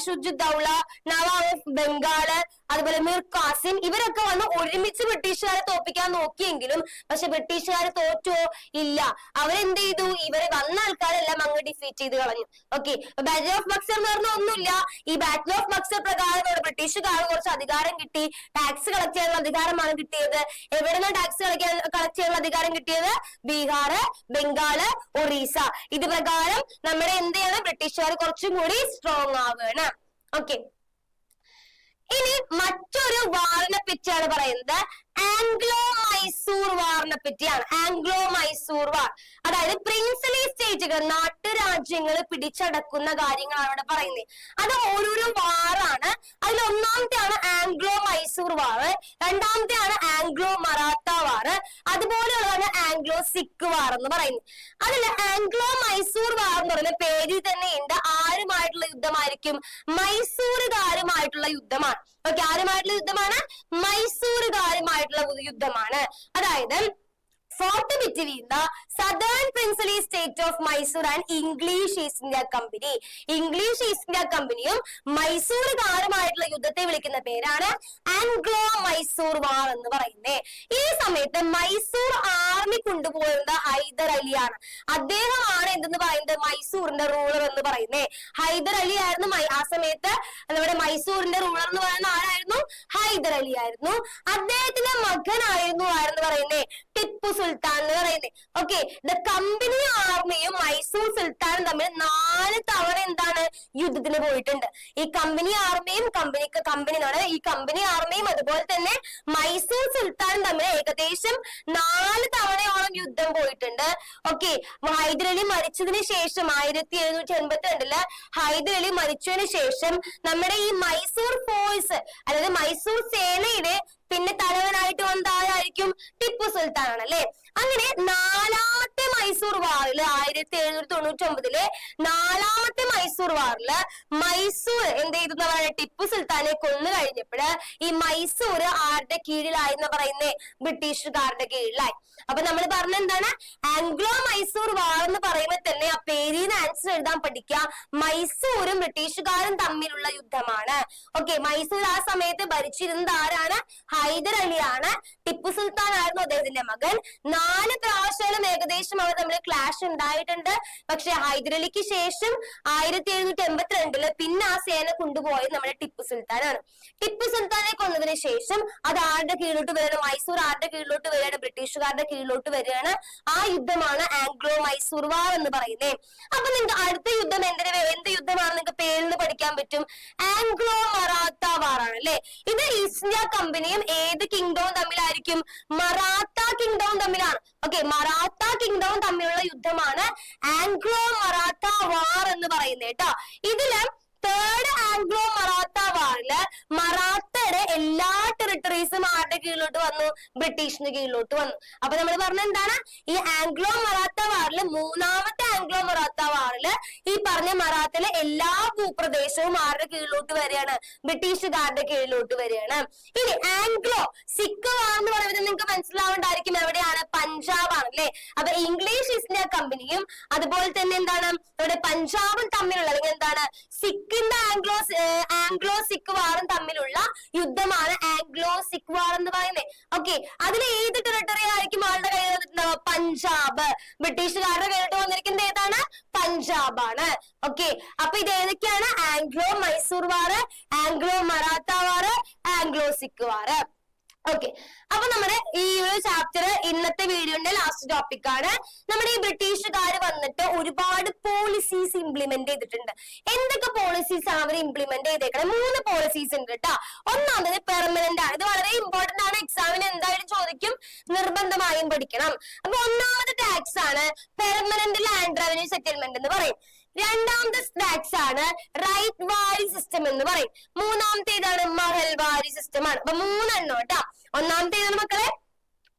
A: ഷുജുദ്ദൗള, നവാബ് ഓഫ് ബംഗാള്, അതുപോലെ മിർ ഖാസിം, ഇവരൊക്കെ വന്ന് ഒരുമിച്ച് ബ്രിട്ടീഷുകാരെ തോൽപ്പിക്കാൻ നോക്കിയെങ്കിലും പക്ഷെ ബ്രിട്ടീഷുകാർ തോറ്റോ? ഇല്ല. അവരെന്ത് ചെയ്തു? ഇവരെ വന്ന ആൾക്കാരെല്ലാം അങ്ങ് ഡിഫീറ്റ് ചെയ്ത് കളഞ്ഞു. ഓക്കെ, ബാറ്റിൽ ഓഫ് ബക്സർ എന്ന് പറഞ്ഞ ഒന്നുമില്ല. ഈ ബാറ്റിൽ ഓഫ് ബക്സർ പ്രകാരം ബ്രിട്ടീഷുകാർ കുറച്ച് അധികാരം കിട്ടി. ടാക്സ് കളക്ട് ചെയ്യാനുള്ള അധികാരമാണ് കിട്ടിയത്. എവിടെയാണ് ടാക്സ് കളക്ട് ചെയ്യാനുള്ള അധികാരം കിട്ടിയത്? ബീഹാർ, ബംഗാള്, ഒറീസ. ഇത് പ്രകാരം നമ്മുടെ എന്ത് ചെയ്യണം? ബ്രിട്ടീഷുകാർ കുറച്ചും കൂടി സ്ട്രോങ് ആവുകയാണ്. ഓക്കെ, ഇനി മറ്റൊരു വാറിനെ പറ്റിയാണ് പറയുന്നത്. ആംഗ്ലോ മൈസൂർ വാറിനെ പറ്റിയാണ്. ആംഗ്ലോ മൈസൂർ വാർ അതായത് പ്രിൻസിലി സ്റ്റേറ്റുകൾ, നാട്ടുരാജ്യങ്ങൾ പിടിച്ചടക്കുന്ന കാര്യങ്ങളാണ് ഇവിടെ പറയുന്നത്. അത് ഓരോരോ വാറാണ്. അതിൽ ഒന്നാമത്തെയാണ് ആംഗ്ലോ മൈസൂർ വാർ, രണ്ടാമത്തെയാണ് ആംഗ്ലോ മറാത്ത വാർ, അതുപോലെയുള്ളതാണ് ആംഗ്ലോ സിഖ് വാർ എന്ന് പറയുന്നത്. അതിൽ ആംഗ്ലോ മൈസൂർ വാർ എന്ന് പറയുന്ന പേരിൽ തന്നെ ഉണ്ട്. ആരുമായിട്ടുള്ള യുദ്ധമായിരിക്കും? മൈസൂറുകാരുമായിട്ടുള്ള യുദ്ധമാണ്. ഓക്കെ, ആരുമായിട്ടുള്ള യുദ്ധമാണ്? മൈസൂറുകാരുമായിട്ടുള്ള യുദ്ധമാണ്. അതായത് fought between the southern princely state of Mysore and English East India Company. English east India കമ്പനിയും മൈസൂറുകാരുമായിട്ടുള്ള യുദ്ധത്തെ വിളിക്കുന്ന പേരാണ് ആംഗ്ലോ മൈസൂർ വാർ എന്ന് പറയുന്നത്. ഈ സമയത്ത് മൈസൂർ ആർമി കൊണ്ടുപോയിരുന്ന ഹൈദർ അലിയാണ്. അദ്ദേഹമാണ് എന്തെന്ന് പറയുന്നത്? മൈസൂറിന്റെ റൂളർ എന്ന് പറയുന്നത്. ഹൈദർ അലി ആയിരുന്നു ആ സമയത്ത് നമ്മുടെ മൈസൂറിന്റെ റൂളർ എന്ന് പറയുന്ന ആരായിരുന്നു? ഹൈദർ അലി ആയിരുന്നു. അദ്ദേഹത്തിന്റെ മകനായിരുന്നു ആരെന്ന് പറയുന്നത്? ടിപ്പു സുൽത്താൻ എന്ന് പറയുന്നത്. ഓക്കെ, ദ കമ്പനി ആർമിയും മൈസൂർ സുൽത്താനും തമ്മിൽ 4 തവണ എന്താണ്? യുദ്ധത്തിന് പോയിട്ടുണ്ട്. ഈ കമ്പനി ആർമിയും ഈ കമ്പനി ആർമിയും അതുപോലെ തന്നെ മൈസൂർ സുൽത്താനും തമ്മിൽ ഏകദേശം 4 തവണയോളം യുദ്ധം പോയിട്ടുണ്ട്. ഓക്കെ, ഹൈദർ അലി മരിച്ചതിന് ശേഷം 1782 ഹൈദർ അലി മരിച്ചതിന് ശേഷം നമ്മുടെ ഈ മൈസൂർ ഫോഴ്സ് അതായത് മൈസൂർ സേനയുടെ പിന്നെ തലവനായിട്ട് വന്ന ആരായിരിക്കും? ടിപ്പു സുൽത്താൻ ആണ് അല്ലെ? അങ്ങനെ 4ാമത്തെ മൈസൂർ വാറില് 1799 4ാമത്തെ മൈസൂർ വാറില് മൈസൂർ എന്ത് ചെയ്തു? ടിപ്പു സുൽത്താനെ കൊന്നു കഴിഞ്ഞപ്പോഴ് ഈ മൈസൂർ ആരുടെ കീഴിലായെന്ന് പറയുന്നേ? ബ്രിട്ടീഷുകാരുടെ കീഴിലായി. അപ്പൊ നമ്മൾ പറഞ്ഞ എന്താണ്? ആംഗ്ലോ മൈസൂർ വാർ എന്ന് പറയുമ്പോൾ തന്നെ ആ പേരിന് ആൻസർ എഴുതാൻ പഠിക്കുക. മൈസൂരും ബ്രിട്ടീഷുകാരും തമ്മിലുള്ള യുദ്ധമാണ്. ഓക്കെ, മൈസൂർ ആ സമയത്ത് ഭരിച്ചിരുന്നത് ആരാണ്? ഹൈദർ അലിയാണ്. ടിപ്പു സുൽത്താൻ ആയിരുന്നു അദ്ദേഹത്തിന്റെ മകൻ. 4 പ്രാവശ്യം ഏകദേശം അവർ തമ്മിൽ ക്ലാഷ് ഉണ്ടായിട്ടുണ്ട്. പക്ഷെ ഹൈദർ അലിക്ക് ശേഷം 1782 പിന്നെ ആ സേന കൊണ്ടുപോയത് നമ്മുടെ ടിപ്പു സുൽത്താനാണ്. ടിപ്പു സുൽത്താനെ കൊന്നതിന് ശേഷം അത് ആരുടെ കീഴിലോട്ട് വരികയാണ്? മൈസൂർ ആരുടെ കീഴിലോട്ട് വരികയാണ്? ബ്രിട്ടീഷുകാരുടെ കീഴിലോട്ട് വരികയാണ്. ആ യുദ്ധമാണ് ആംഗ്ലോ മൈസൂർ വാർ എന്ന് പറയുന്നത്. അപ്പൊ നിങ്ങൾക്ക് അടുത്ത യുദ്ധം എന്ത് യുദ്ധമാണ് നിങ്ങൾക്ക് പേരിൽ പഠിക്കാൻ പറ്റും? ആംഗ്ലോ മറാത്ത വാർ ആണ് അല്ലെ? ഇത് ഈസ്റ്റ് ഇന്ത്യ കമ്പനിയും ഏത് കിങ്ഡവും തമ്മിലായിരിക്കും? മറാത്ത കിങ്ഡവും തമ്മിലാണ്. ഓക്കെ, മറാത്ത കിങ്ഡവും തമ്മിലുള്ള യുദ്ധമാണ് ആംഗ്ലോ മറാത്ത വാർ എന്ന് പറയുന്നത് കേട്ടോ. ഇതില് തേർഡ് ആംഗ്ലോ മറാത്ത വാറില് മറാത്തയുടെ എല്ലാ ടെറിട്ടറീസും ആരുടെ കീഴിലോട്ട് വന്നു? ബ്രിട്ടീഷിന്റെ കീഴിലോട്ട് വന്നു. അപ്പൊ നമ്മൾ പറഞ്ഞ എന്താണ്? ഈ ആംഗ്ലോ മറാത്ത വാറില്, മൂന്നാമത്തെ ആംഗ്ലോ മറാത്ത വാറില് ഈ പറഞ്ഞ മറാത്തിലെ എല്ലാ ഭൂപ്രദേശവും ആരുടെ കീഴിലോട്ട് വരികയാണ്? ബ്രിട്ടീഷുകാരുടെ കീഴിലോട്ട് വരികയാണ്. ഇനി ആംഗ്ലോ സിഖ് വാർ എന്ന് പറയുന്നത് നിങ്ങൾക്ക് മനസ്സിലാവേണ്ടായിരിക്കും എവിടെയാണ്? പഞ്ചാബ് ആണ് അല്ലെ? അപ്പൊ ഇംഗ്ലീഷ് ഈസ്റ്റ് ഇന്ത്യ കമ്പനിയും അതുപോലെ തന്നെ എന്താണ് ഇവിടെ പഞ്ചാബും തമ്മിലുള്ള, അല്ലെങ്കിൽ എന്താണ് സിഖിന്റെ ആംഗ്ലോ സിഖ് വാറും തമ്മിലുള്ള യുദ്ധമാണ് ആംഗ്ലോ സിഖ് വാർ എന്ന് പറയുന്നത്. ഓക്കെ, അതിൽ ഏത് ടെറിട്ടറി ആയിരിക്കും ആളുടെ കയ്യിൽ വന്നിട്ടുണ്ടാവുക? പഞ്ചാബ്. ബ്രിട്ടീഷുകാരുടെ കയ്യിലോട്ട് വന്നിരിക്കുന്നത് ഏതാണ്? പഞ്ചാബ് ആണ്. ഓക്കെ, അപ്പൊ ഇത് ഏതൊക്കെയാണ്? ആംഗ്ലോ മൈസൂർ വാറ്, ആംഗ്ലോ മറാത്ത വാറ്, ആംഗ്ലോ സിഖ് വാറ്. ഓക്കെ, അപ്പൊ നമ്മുടെ ഈ ഒരു ചാപ്റ്റർ ഇന്നത്തെ വീഡിയോന്റെ ലാസ്റ്റ് ടോപ്പിക് ആണ്. നമ്മുടെ ഈ ബ്രിട്ടീഷുകാർ വന്നിട്ട് ഒരുപാട് പോളിസീസ് ഇംപ്ലിമെന്റ് ചെയ്തിട്ടുണ്ട്. എന്തൊക്കെ പോളിസീസ് ആണ് അവർ ഇംപ്ലിമെന്റ് ചെയ്തേക്കുന്നത്? 3 പോളിസീസ് ഉണ്ട് കേട്ടോ. ഒന്നാമത് പെർമനന്റ് ആണ്. ഇത് വളരെ ഇമ്പോർട്ടന്റ് ആണ്, എക്സാമിന് എന്തായാലും ചോദിക്കും, നിർബന്ധമായും പഠിക്കണം. അപ്പൊ ഒന്നാമത് ടാക്സ് ആണ് പെർമനന്റ് ലാൻഡ് റവന്യൂ സെറ്റിൽമെന്റ് എന്ന് പറയും. രണ്ടാമത്തെ ടാക്സ് ആണ് റൈറ്റ് വാരി സിസ്റ്റം എന്ന് പറയും. മൂന്നാമത്തെ ഇതാണ് മഹൽവാരി സിസ്റ്റം ആണ്. അപ്പൊ 3 എണ്ണം കേട്ടോ. ഒന്നാമത്തെ ഏതാണ് മക്കളെ?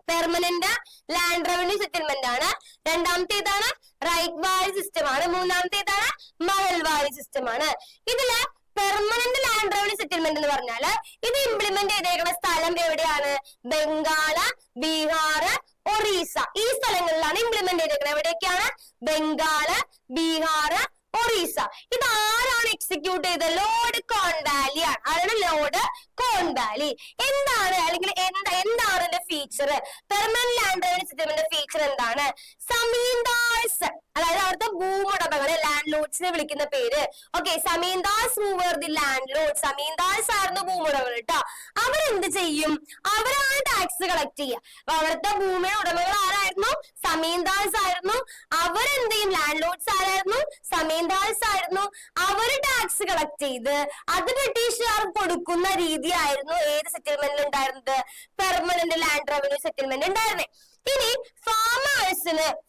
A: പെർമനന്റ് ലാൻഡ് റവന്യൂ സെറ്റിൽമെന്റ് ആണ്. രണ്ടാമത്തെ ഇതാണ് റൈറ്റ് വാരി സിസ്റ്റം ആണ്. മൂന്നാമത്തെ ഇതാണ് മഹൽവാരി സിസ്റ്റം ആണ്. ഇതില് പെർമനന്റ് ലാൻഡ് റവന്യൂ സെറ്റിൽമെന്റ് എന്ന് പറഞ്ഞാല് ഇത് ഇംപ്ലിമെന്റ് ചെയ്തേക്കുന്ന സ്ഥലം എവിടെയാണ്? ബംഗാള്, ബീഹാർ, ഒറീസ, ഈ സ്ഥലങ്ങളിലാണ് ഇംപ്ലിമെന്റ് ചെയ്തേക്കുന്നത്. എവിടെയൊക്കെയാണ്? ബംഗാള്, ബീഹാർ, ഒറീസ. ഇത് ആരാണ് എക്സിക്യൂട്ട് ചെയ്തത്? ലോർഡ് കോൺവാലി ആണ്. ആരാണ്? Lord Cornwallis. എന്താണ്, അല്ലെങ്കിൽ എന്താണ് ഇതിന്റെ feature? Permanent land revenue settlement feature എന്താണ്? സമീന്ദാർസ്, അതായത് അവിടുത്തെ ഭൂമുടമകളെ, ലാൻഡ് ലോഡ്സിനെ വിളിക്കുന്ന പേര്. ഓക്കെ, സമീന്ദാർസ് മൂവർ ദി ലാൻഡ് ലോഡ്. സമീന്ദാർസ് ആയിരുന്നു ഭൂമുടമകൾ കേട്ടോ. അവരെന്ത് ചെയ്യും? അവരാണ് ടാക്സ് കളക്ട് ചെയ്യുക. അപ്പൊ അവിടുത്തെ ഭൂമിയുടെ ഉടമകൾ ആരായിരുന്നു? സമീന്ദാർസ് ആയിരുന്നു. അവരെന്ത് ചെയ്യും? ലാൻഡ് ലോഡ്സ് ആരായിരുന്നു? സമീന്ദാർസ് ആയിരുന്നു. അവര് ടാക്സ് കളക്ട് ചെയ്ത് അത് ബ്രിട്ടീഷുകാർ കൊടുക്കുന്ന രീതിയായിരുന്നു ഏത് സെറ്റിൽമെന്റിൽ ഉണ്ടായിരുന്നത്? പെർമനന്റ് ലാൻഡ് റവന്യൂ സെറ്റിൽമെന്റ് ഉണ്ടായിരുന്നത്. ഇനി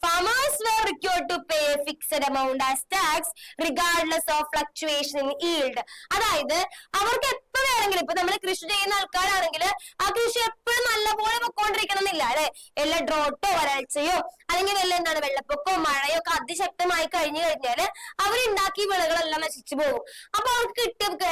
A: farmers were required to pay a fixed amount as tax regardless of fluctuation in yield. അതായത് അവർക്ക് എപ്പോ വേണമെങ്കിലും, ഇപ്പൊ നമ്മൾ കൃഷി ചെയ്യുന്ന ആൾക്കാരാണെങ്കിൽ ആ കൃഷി എപ്പോഴും നല്ലപോലെ പൊക്കോണ്ടിരിക്കണം എന്നില്ല അല്ലെ? എല്ലാ ഡ്രോട്ടോ വരൾച്ചയോ അല്ലെങ്കിൽ വല്ല എന്താണ് വെള്ളപ്പൊക്കോ മഴയോ ഒക്കെ അതിശക്തമായി കഴിഞ്ഞു കഴിഞ്ഞാല് അവരുണ്ടാക്കിയ വിളകളെല്ലാം നശിച്ചു പോകും. അപ്പൊ അവർക്ക്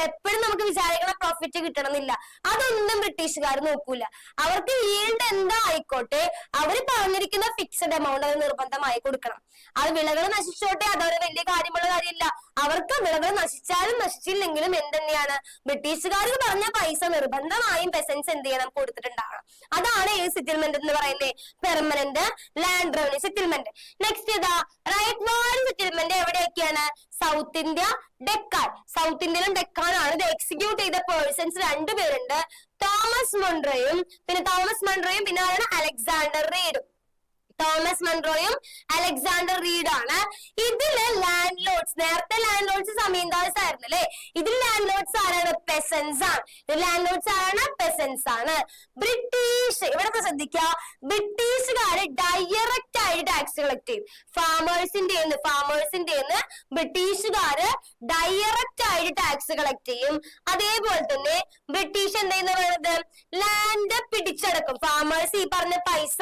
A: എപ്പോഴും നമുക്ക് വിചാരിക്കണ പ്രോഫിറ്റ് കിട്ടണമെന്നില്ല. അതൊന്നും ബ്രിട്ടീഷുകാർ നോക്കൂല. അവർക്ക് yield എന്താ ആയിക്കോട്ടെ, അവര് പറഞ്ഞിരിക്കുന്ന ഫിക്സഡ് എമൗണ്ട് അത് നിർബന്ധമായി കൊടുക്കണം. അത് വിളകൾ നശിച്ചോട്ടെ, അതൊരു വലിയ കാര്യമുള്ള കാര്യമില്ല. അവർക്ക് വിളകൾ നശിച്ചാലും നശിച്ചില്ലെങ്കിലും എന്തെന്നെയാണ്? ബ്രിട്ടീഷുകാർ പറഞ്ഞ പൈസ നിർബന്ധമായും പെസൻസ് എന്ത് ചെയ്യണം? കൊടുത്തിട്ടുണ്ടാകണം. അതാണ് ഈ സെറ്റിൽമെന്റ് എന്ന് പറയുന്നത്, permanent land revenue settlement. Next ഇതാ റൈറ്റ് വാരി സെറ്റിൽമെന്റ്. എവിടെയൊക്കെയാണ്? South India, Deccan. സൗത്ത് ഇന്ത്യയിലും ഡെക്കാനാണ്. ഇത് എക്സിക്യൂട്ട് ചെയ്ത പേഴ്സൺസ് 2 പേരുണ്ട്. തോമസ് മൺറോയും പിന്നെ ആരാണ്? അലക്സാണ്ടർ റീഡും. തോമസ് മൺറോയും അലക്സാണ്ടർ റീഡ് ആണ്. ഇതില് ലാൻഡ് ലോഡ്സ്, നേരത്തെ ലാൻഡ് ലോഡ്സ് സമീന്ദാർസ് ആയിരുന്നു അല്ലെ? ഇതിൽ ലാൻഡ് ലോഡ്സ് ആരാണ്? പെസൻസ് ആണ്. ലാൻഡ് ലോഡ്സ് ആരാണ്? പെസൻസ് ആണ്. ബ്രിട്ടീഷ്, ഇവിടെ ശ്രദ്ധിക്കുക, ബ്രിട്ടീഷുകാര് ഡയറക്റ്റ് ആയിട്ട് ടാക്സ് കളക്ട് ചെയ്യും. ഫാമേഴ്സിന്റെ ബ്രിട്ടീഷുകാര് ഡയറക്റ്റ് ആയിട്ട് ടാക്സ് കളക്ട് ചെയ്യും. അതേപോലെ തന്നെ ബ്രിട്ടീഷ് എന്ത് ചെയ്യുന്ന പറയുന്നത്? ലാൻഡ് പിടിച്ചടക്കും. ഫാമേഴ്സ് ഈ പറഞ്ഞ പൈസ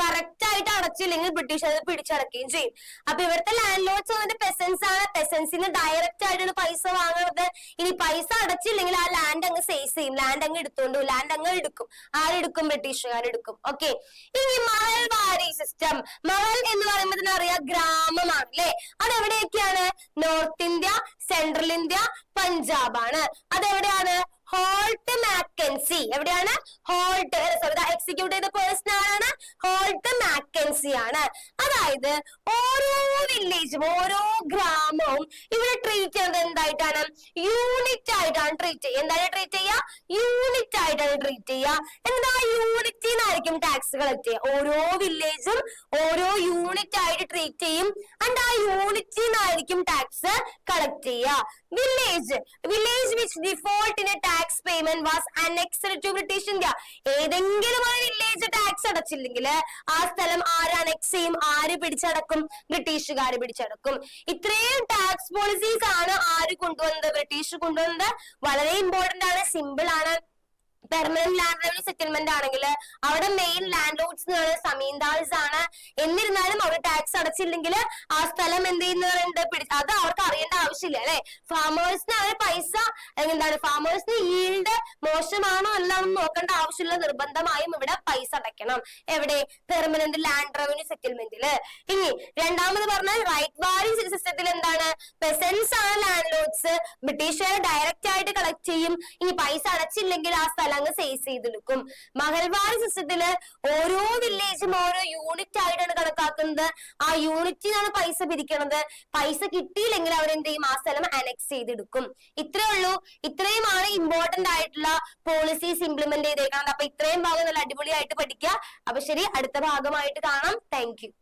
A: കറക്റ്റ് ആയിട്ട് അടച്ചില്ലെങ്കിൽ ബ്രിട്ടീഷ് അത് പിടിച്ചടക്കുകയും ചെയ്യും. അപ്പൊ ഇവിടുത്തെ ലാൻഡ് ലോഡ്സ് വന്നിട്ട് പെസൻസ് ആണ്. പെസൻസിന് ഡയറക്റ്റ് ആയിട്ടാണ് പൈസ വാങ്ങുന്നത്. ഇനി പൈസ അടച്ചില്ലെങ്കിൽ ആ ലാൻഡ് അങ്ങ് സേസ് ചെയ്യും. ലാൻഡ് അങ്ങ് ലാൻഡ് അങ്ങ് എടുക്കും. ആരെടുക്കും? ബ്രിട്ടീഷുകാരെടുക്കും. ഓക്കെ, ഇനി മഹൽവാരി സിസ്റ്റം. മഹൽ എന്ന് പറയുമ്പോൾ അറിയാം ഗ്രാമമാണ് അല്ലെ? അതെവിടെയൊക്കെയാണ്? North India, Central India, Punjab ആണ്. അതെവിടെയാണ്? Holt Mackenzie. എവിടെയാണ്? ഹോൾട്ട്. എക്സിക്യൂട്ട് ചെയ്ത പേഴ്സൺ ആണ് ഹോൾട്ട് മാക്കൻസി ആണ്. അതായത് ഓരോ വില്ലേജും ഓരോ ഗ്രാമവും ഇവിടെ ട്രീറ്റ് ചെയ്യുന്നത് എന്തായിട്ടാണ്? യൂണിറ്റ് ആയിട്ടാണ് ട്രീറ്റ് ചെയ്യുന്നത്. എന്താണ് ട്രീറ്റ് ചെയ്യുക? യൂണിറ്റ് ആയിട്ടാണ് ട്രീറ്റ് ചെയ്യുക. എന്നിട്ട് ആ യൂണിറ്റിൽ നിന്നായിരിക്കും ടാക്സ് കളക്ട് ചെയ്യുക. ഓരോ വില്ലേജും ഓരോ യൂണിറ്റ് ആയിട്ട് ട്രീറ്റ് ചെയ്യും. ആൻഡ് ആ യൂണിറ്റിൽ നിന്നായിരിക്കും ടാക്സ് കളക്ട് ചെയ്യുക. Village which default in a tax payment was annexed to British India. ഏതെങ്കിലും ഒരു വില്ലേജ് ടാക്സ് അടച്ചില്ലെങ്കിൽ ആ സ്ഥലം ആര് അനെക്സ് ചെയ്യും? ആര് പിടിച്ചടക്കും? ബ്രിട്ടീഷുകാർ പിടിച്ചടക്കും. ഇത്രയും ടാക്സ് പോളിസീസ് ആണ് ആര് കൊണ്ടുവന്നത്? ബ്രിട്ടീഷ് കൊണ്ടുവന്നത്. വളരെ ഇമ്പോർട്ടന്റ് ആണ്, സിമ്പിൾ ആണ്. പെർമനന്റ് ലാൻഡ് റവന്യൂ സെറ്റിൽമെന്റ് ആണെങ്കിൽ അവിടെ മെയിൻ ലാൻഡ് ലോഡ്സ് സമീന്ദാർസ് ആണ്. എന്നിരുന്നാലും അവർ ടാക്സ് അടച്ചില്ലെങ്കിൽ ആ സ്ഥലം എന്ത് ചെയ്യുന്നുണ്ട്? അത് അവർക്ക് അറിയേണ്ട ആവശ്യമില്ല അല്ലെ. ഫാമേഴ്സിന് അവർ പൈസ എന്താണ്, ഫാമേഴ്സിന് ഈൽഡ് മോശമാണോ അല്ലാന്ന് നോക്കേണ്ട ആവശ്യമില്ല. നിർബന്ധമായും ഇവിടെ പൈസ അടയ്ക്കണം. എവിടെ? പെർമനന്റ് ലാൻഡ് റവന്യൂ സെറ്റിൽമെന്റില്. ഇനി രണ്ടാമത് പറഞ്ഞാൽ റൈറ്റ് വാല്യൂ സിസ്റ്റത്തിൽ എന്താണ്? പെസൻസ് ആണ് ലാൻഡ് ലോഡ്സ്. ബ്രിട്ടീഷുകാർ ഡയറക്റ്റ് ആയിട്ട് കളക്ട് ചെയ്യും. ഇനി പൈസ അടച്ചില്ലെങ്കിൽ ആ സ്ഥലം അങ്ങ് സേസ് ചെയ്തെടുക്കും. മഹൽവാരി സിസ്റ്റത്തില് ഓരോ വില്ലേജും ഓരോ യൂണിറ്റ് ആയിട്ടാണ് കണക്കാക്കുന്നത്. ആ യൂണിറ്റിനാണ് പൈസ പിരിക്കണത്. പൈസ കിട്ടിയില്ലെങ്കിൽ അവരെന്ത് ചെയ്യും? ആ സ്ഥലം അനെക്സ് ചെയ്തെടുക്കും. ഇത്രേ ഉള്ളൂ. ഇത്രയുമാണ് ഇമ്പോർട്ടന്റ് ആയിട്ടുള്ള പോളിസീസ് ഇംപ്ലിമെന്റ് ചെയ്തേക്കുന്നത്. അപ്പൊ ഇത്രയും ഭാഗം നല്ല അടിപൊളിയായിട്ട് പഠിക്കുക. അപ്പൊ ശരി, അടുത്ത ഭാഗമായിട്ട് കാണാം. Thank you.